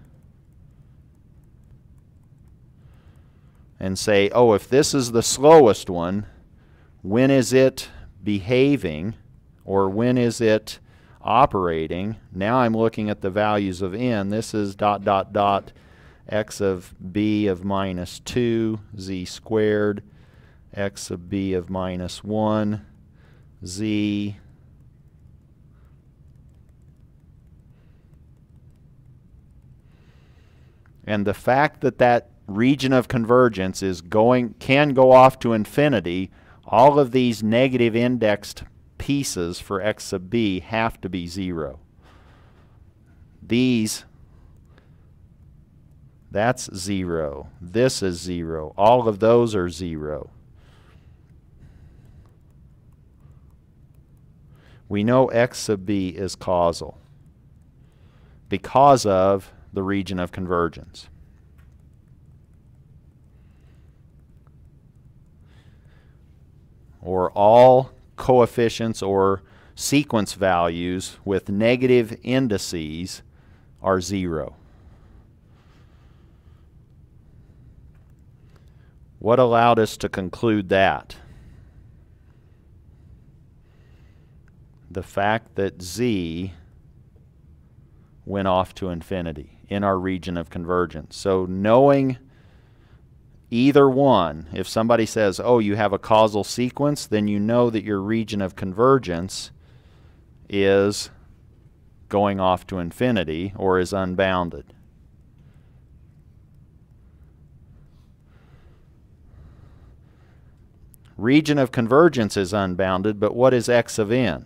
and say, oh, if this is the slowest one, when is it behaving, or when is it operating? Now I'm looking at the values of n. This is ... x of b of minus 2, z squared, x of b of minus 1, z, and the fact that that region of convergence is can go off to infinity, all of these negative indexed pieces for x sub b have to be 0. That's 0. This is 0. All of those are 0. We know x sub b is causal because of the region of convergence. or all coefficients or sequence values with negative indices are 0. What allowed us to conclude that? The fact that z went off to infinity in our region of convergence. So knowing either one, if somebody says, oh, you have a causal sequence, then you know that your region of convergence is going off to infinity or is unbounded. Region of convergence is unbounded, but what is x of n?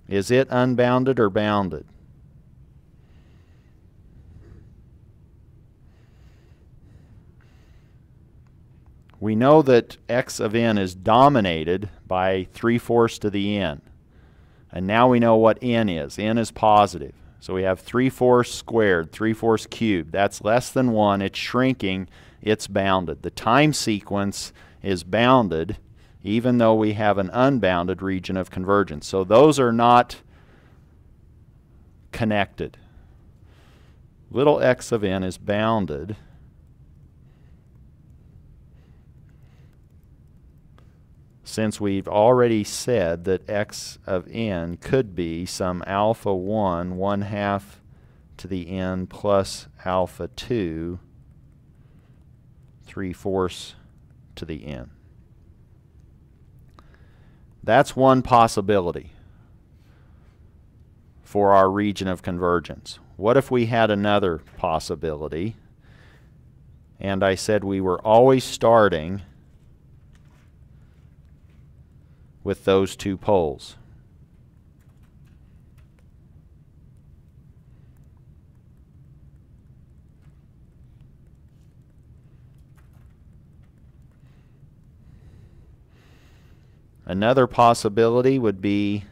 Is it unbounded or bounded? We know that x of n is dominated by 3/4 to the n. And now we know what n is. N is positive. So we have 3/4 squared, 3/4 cubed. That's less than 1. It's shrinking. It's bounded. The time sequence is bounded even though we have an unbounded region of convergence. So those are not connected. Little x of n is bounded since we've already said that x of n could be some alpha 1, 1/2 to the n plus alpha 2, 3/4 to the n. That's one possibility for our region of convergence. What if we had another possibility and I said we were always starting with those two poles? Another possibility would be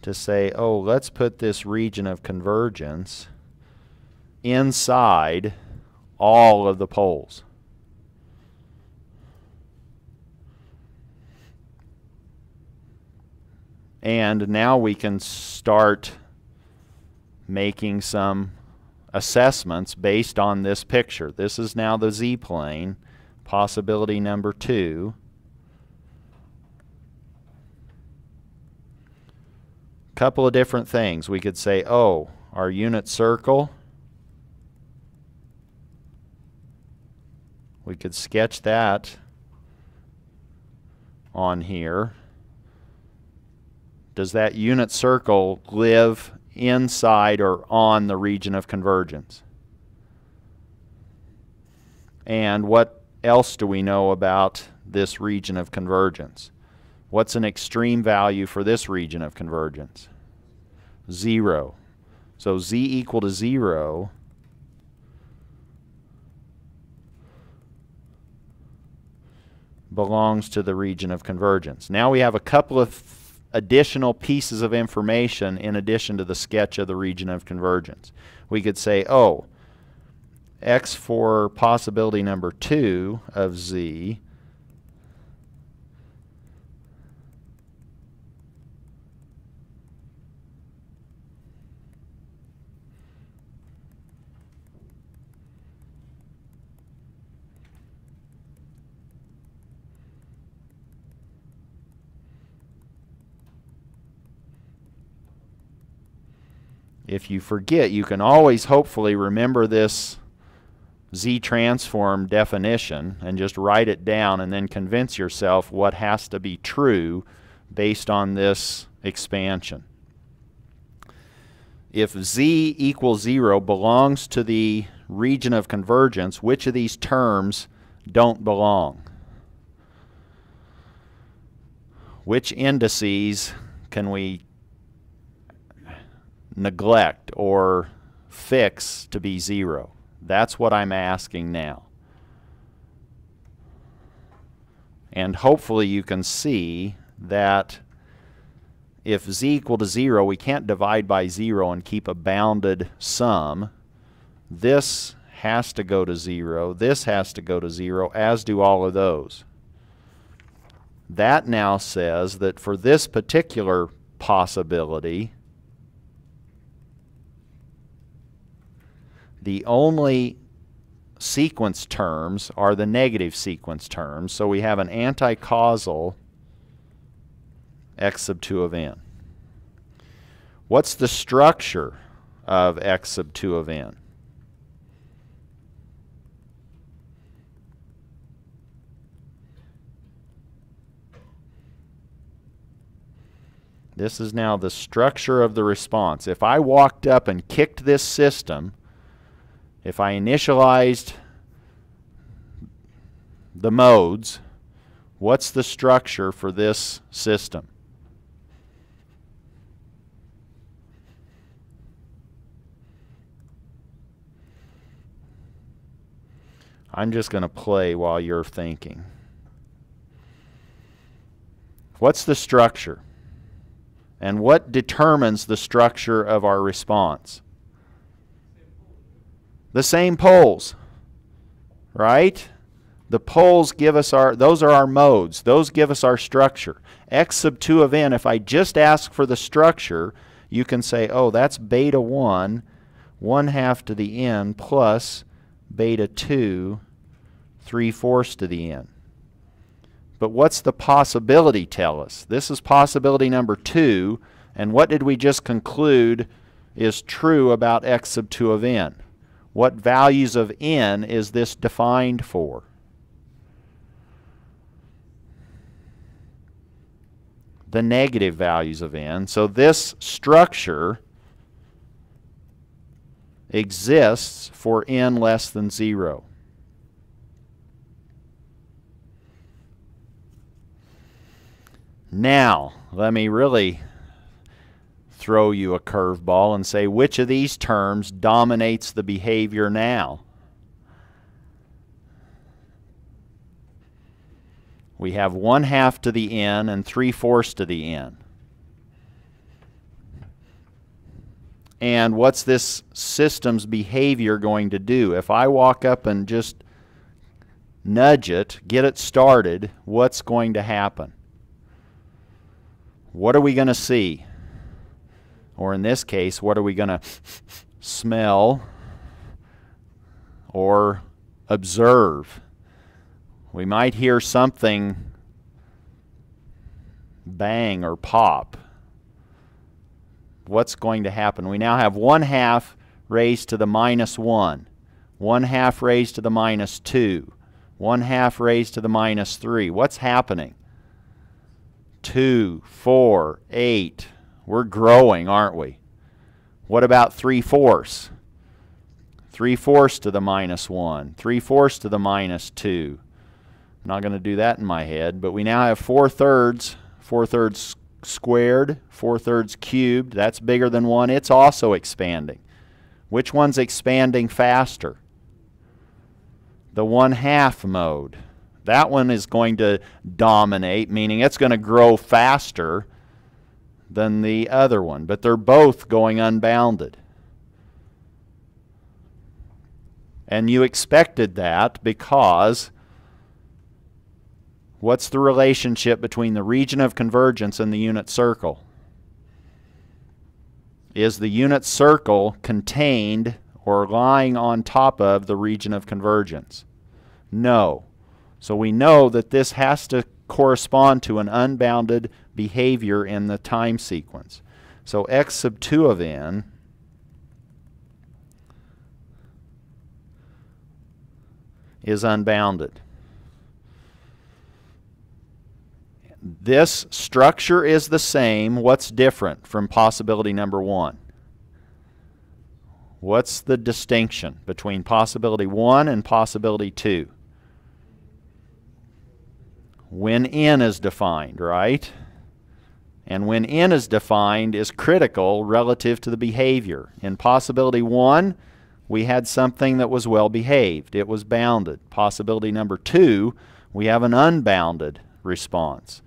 to say, oh, let's put this region of convergence inside all of the poles. And now we can start making some assessments based on this picture. This is now the z-plane, possibility number 2. Couple of different things. We could say, oh, our unit circle, we could sketch that on here. Does that unit circle live inside or on the region of convergence? And what else do we know about this region of convergence? What's an extreme value for this region of convergence? 0. So z equal to 0 belongs to the region of convergence. Now we have a couple of additional pieces of information in addition to the sketch of the region of convergence. We could say, oh, x for possibility number 2 of z if you forget, you can always hopefully remember this z-transform definition and just write it down and then convince yourself what has to be true based on this expansion. If z equals 0 belongs to the region of convergence, which of these terms don't belong? Which indices can we neglect or fix to be 0? That's what I'm asking now. And hopefully you can see that if z equal to 0, we can't divide by 0 and keep a bounded sum. This has to go to 0. This has to go to 0, as do all of those. That now says that for this particular possibility, the only sequence terms are the negative sequence terms. So we have an anti-causal x sub 2 of n. What's the structure of x sub 2 of n? This is now the structure of the response. If I walked up and kicked this system, if I initialized the modes, what's the structure for this system? I'm just going to play while you're thinking. What's the structure? And what determines the structure of our response? The same poles, right? The poles give us those are our modes. Those give us our structure. X sub 2 of n, if I just ask for the structure, you can say, oh, that's beta 1, 1/2 to the n plus beta 2, 3/4 to the n. But what's the possibility tell us? This is possibility number 2, and what did we just conclude is true about x sub 2 of n? What values of n is this defined for? The negative values of n. So this structure exists for n less than 0. Now, let me really throw you a curveball and say, which of these terms dominates the behavior now? We have 1/2 to the n and 3/4 to the n. And what's this system's behavior going to do? If I walk up and just nudge it, get it started, what's going to happen? What are we going to see? Or in this case, what are we going to smell or observe? We might hear something bang or pop. What's going to happen? We now have 1/2 raised to the -1, 1/2 raised to the -2, 1/2 raised to the -3. What's happening? 2, 4, 8. We're growing, aren't we? What about 3/4? 3/4 to the -1, 3/4 to the -2. I'm not going to do that in my head, but we now have 4/3, 4/3 squared, 4/3 cubed. That's bigger than 1. It's also expanding. Which one's expanding faster? The 1/2 mode. That one is going to dominate, meaning it's going to grow faster than the other one. But they're both going unbounded. And you expected that because what's the relationship between the region of convergence and the unit circle? Is the unit circle contained or lying on top of the region of convergence? No. So we know that this has to correspond to an unbounded behavior in the time sequence. So x sub 2 of n is unbounded. This structure is the same. What's different from possibility number 1? What's the distinction between possibility 1 and possibility 2? When n is defined, right? And when n is defined is critical relative to the behavior. In possibility 1, we had something that was well behaved. It was bounded. Possibility number 2, we have an unbounded response.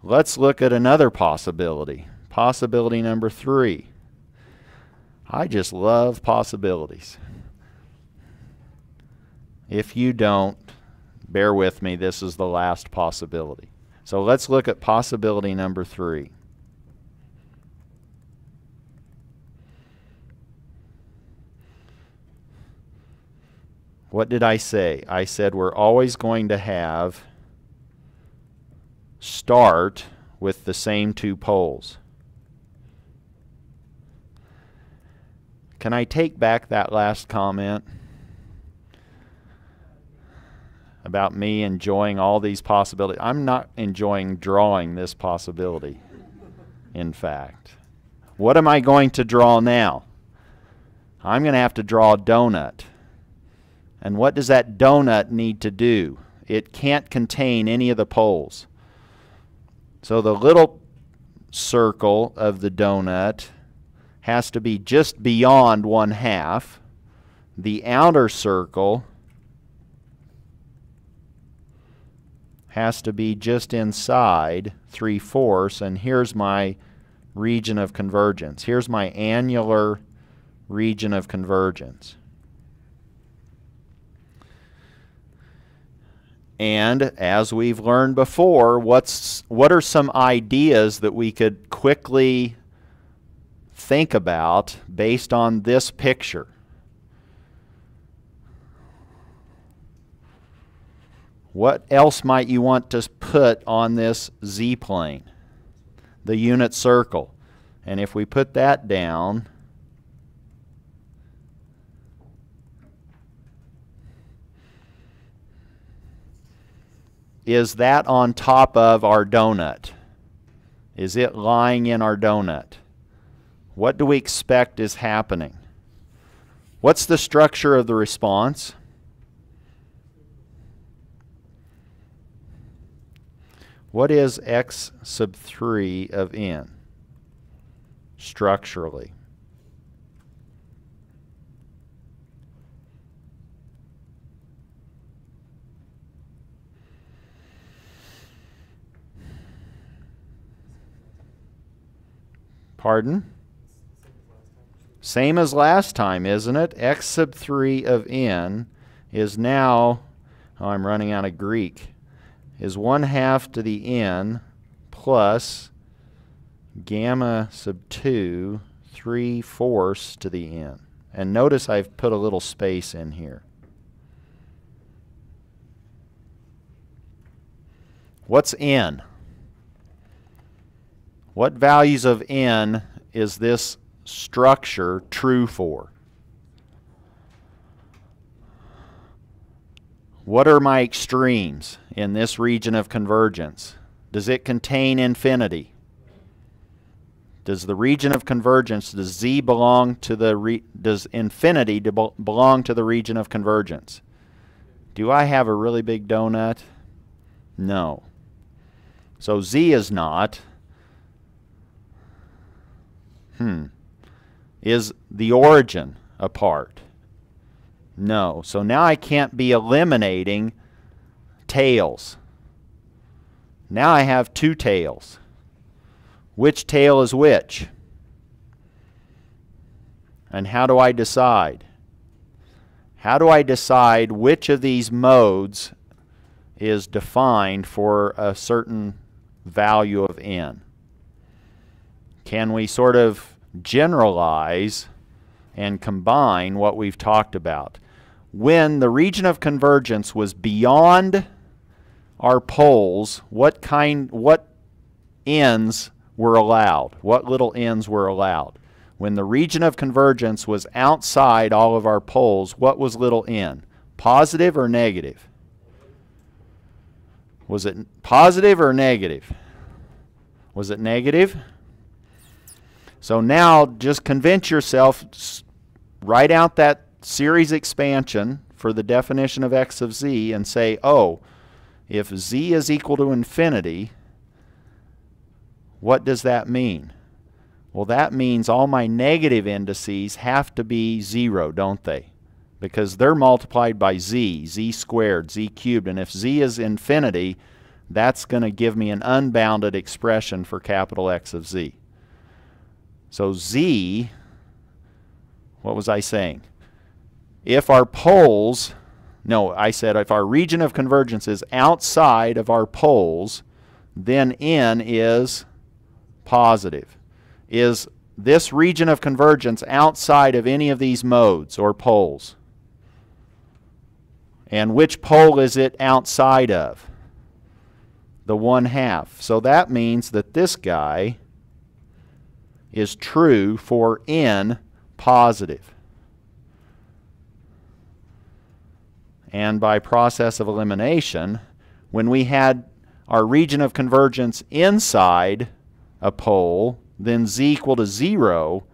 Let's look at another possibility. Possibility number 3. I just love possibilities. If you don't, bear with me, this is the last possibility. So let's look at possibility number 3. What did I say? I said we're always going to have start with the same 2 poles. Can I take back that last comment about me enjoying all these possibilities? I'm not enjoying drawing this possibility, in fact. What am I going to draw now? I'm going to have to draw a donut. And what does that donut need to do? It can't contain any of the poles. So the little circle of the donut has to be just beyond 1/2. The outer circle has to be just inside 3/4, and here's my region of convergence. Here's my annular region of convergence. And as we've learned before, what are some ideas that we could quickly think about based on this picture? What else might you want to put on this z-plane? The unit circle. And if we put that down, is that on top of our donut? Is it lying in our donut? What do we expect is happening? What's the structure of the response? What is x sub 3 of n structurally? Pardon? Same as last time, isn't it? X sub 3 of n is now, oh, I'm running out of Greek, is 1/2 to the n plus gamma sub 2 3/4 to the n. And notice I've put a little space in here. What's n? What values of n is this structure true for? What are my extremes in this region of convergence? Does it contain infinity? Does the region of convergence, does z belong to the, does infinity belong to the region of convergence? Do I have a really big donut? No. So z is not. Is the origin a part? No. So now I can't be eliminating tails. Now I have 2 tails. Which tail is which? And how do I decide? How do I decide which of these modes is defined for a certain value of n? Can we sort of generalize and combine what we've talked about? When the region of convergence was beyond our poles, what ends were allowed? What little ends were allowed? When the region of convergence was outside all of our poles, what was little n? Positive or negative? Was it positive or negative? Was it negative? So now just convince yourself, write out that series expansion for the definition of x of z and say, oh, if z is equal to infinity, what does that mean? Well, that means all my negative indices have to be 0, don't they? Because they're multiplied by z, z squared, z cubed, and if z is infinity, that's going to give me an unbounded expression for capital X of z. So z, what was I saying? If our poles, No, I said if our region of convergence is outside of our poles, then n is positive. Is this region of convergence outside of any of these modes or poles? And which pole is it outside of? The 1/2. So that means that this guy is true for n positive. And by process of elimination, when we had our region of convergence inside a pole, then z equal to 0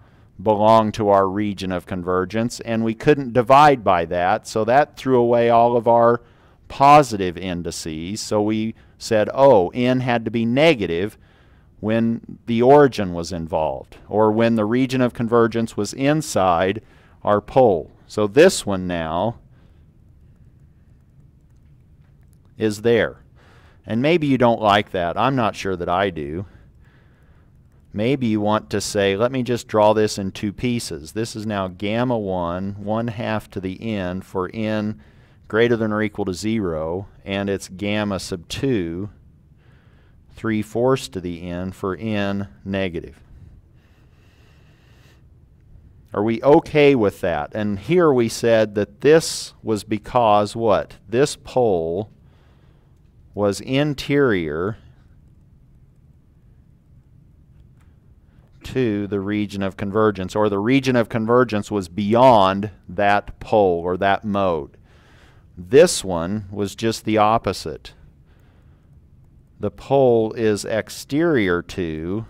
belonged to our region of convergence, and we couldn't divide by that, so that threw away all of our positive indices. So we said, oh, n had to be negative when the origin was involved, or when the region of convergence was inside our pole. So this one now is there. And maybe you don't like that. I'm not sure that I do. Maybe you want to say, let me just draw this in two pieces. This is now gamma 1, 1/2 to the n for n greater than or equal to 0, and it's gamma sub 2, 3/4 to the n for n negative. Are we okay with that? And here we said that this was because what? This pole was interior to the region of convergence, or the region of convergence was beyond that pole or that mode. This one was just the opposite. The pole is exterior to,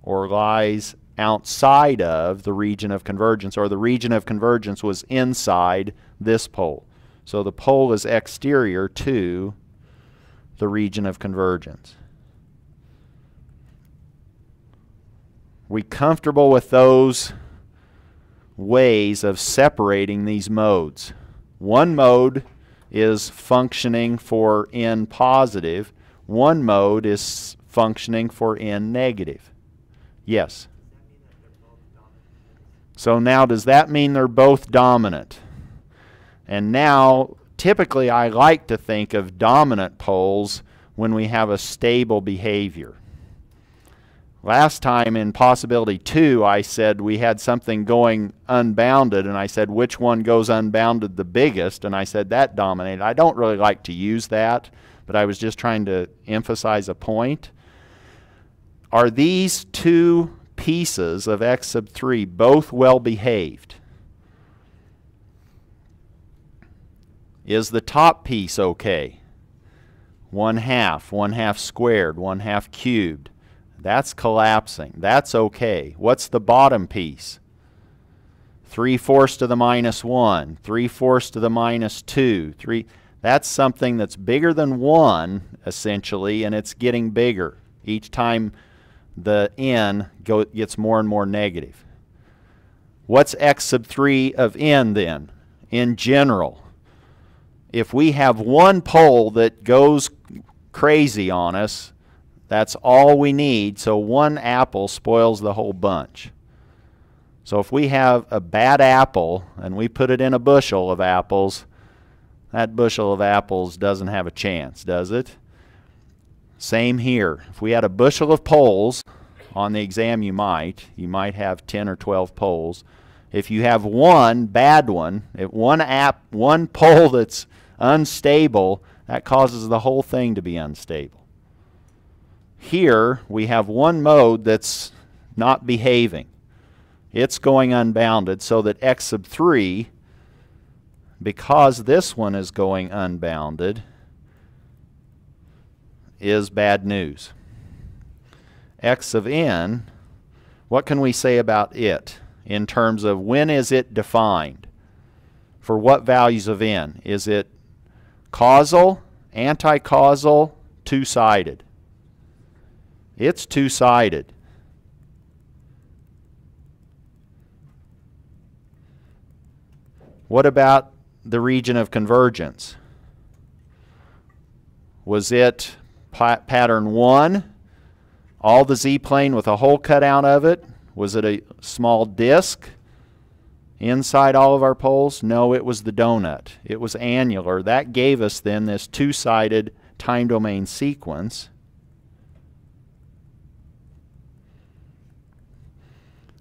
or lies outside of, the region of convergence, or the region of convergence was inside this pole. So the pole is exterior to the region of convergence. We comfortable with those ways of separating these modes? One mode is functioning for n positive. One mode is functioning for n negative. Yes? So now does that mean they're both dominant? And now typically I like to think of dominant poles when we have a stable behavior. Last time in possibility 2 I said we had something going unbounded, and I said which one goes unbounded the biggest, and I said that dominated. I don't really like to use that, but I was just trying to emphasize a point. Are these two pieces of x sub 3 both well behaved? Is the top piece okay? 1/2, 1/2 squared, 1/2 cubed. That's collapsing. That's okay. What's the bottom piece? 3/4 to the minus 1, 3/4 to the minus 2. That's something that's bigger than 1, essentially, and it's getting bigger. Each time the n gets more and more negative. What's x sub 3 of n then, in general? If we have one pole that goes crazy on us, that's all we need, so one apple spoils the whole bunch. So if we have a bad apple and we put it in a bushel of apples, that bushel of apples doesn't have a chance, does it? Same here. If we had a bushel of poles, on the exam you might have 10 or 12 poles. If you have one bad one, one pole that's unstable, that causes the whole thing to be unstable. Here we have one mode that's not behaving. It's going unbounded, so that x sub 3, because this one is going unbounded, is bad news. X of n, what can we say about it in terms of when is it defined? For what values of n? Is it causal, anti-causal, two-sided? It's two-sided. What about the region of convergence? Was it pattern 1, all the z-plane with a hole cut out of it? Was it a small disk? inside all of our poles? No, it was the donut. It was annular. That gave us then this two-sided time domain sequence.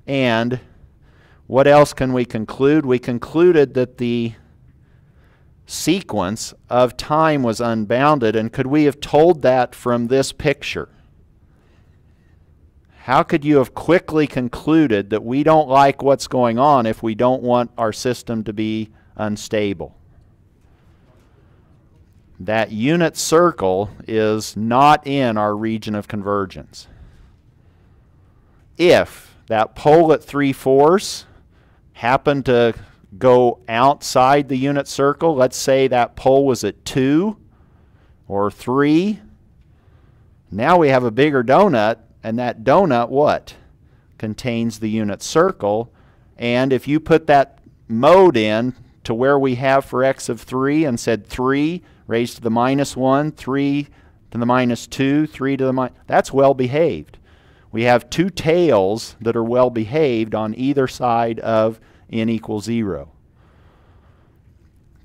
And what else can we conclude? We concluded that the sequence of time was unbounded, and could we have told that from this picture? How could you have quickly concluded that we don't like what's going on if we don't want our system to be unstable? That unit circle is not in our region of convergence. If that pole at 3/4 happened to go outside the unit circle, let's say that pole was at 2 or 3, now we have a bigger donut, and that donut what? Contains the unit circle, and if you put that mode in to where we have for x of 3 and said 3 raised to the -1, 3 to the -2, 3 to the that's well behaved. We have two tails that are well behaved on either side of n equals 0.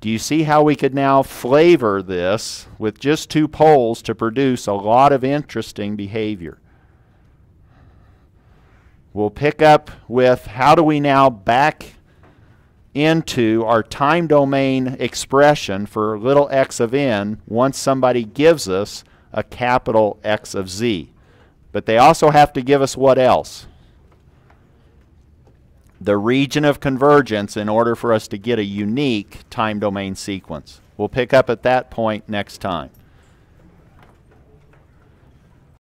Do you see how we could now flavor this with just two poles to produce a lot of interesting behavior? We'll pick up with how do we now back into our time domain expression for little x of n once somebody gives us a capital X of z. But they also have to give us what else? The region of convergence in order for us to get a unique time domain sequence. We'll pick up at that point next time.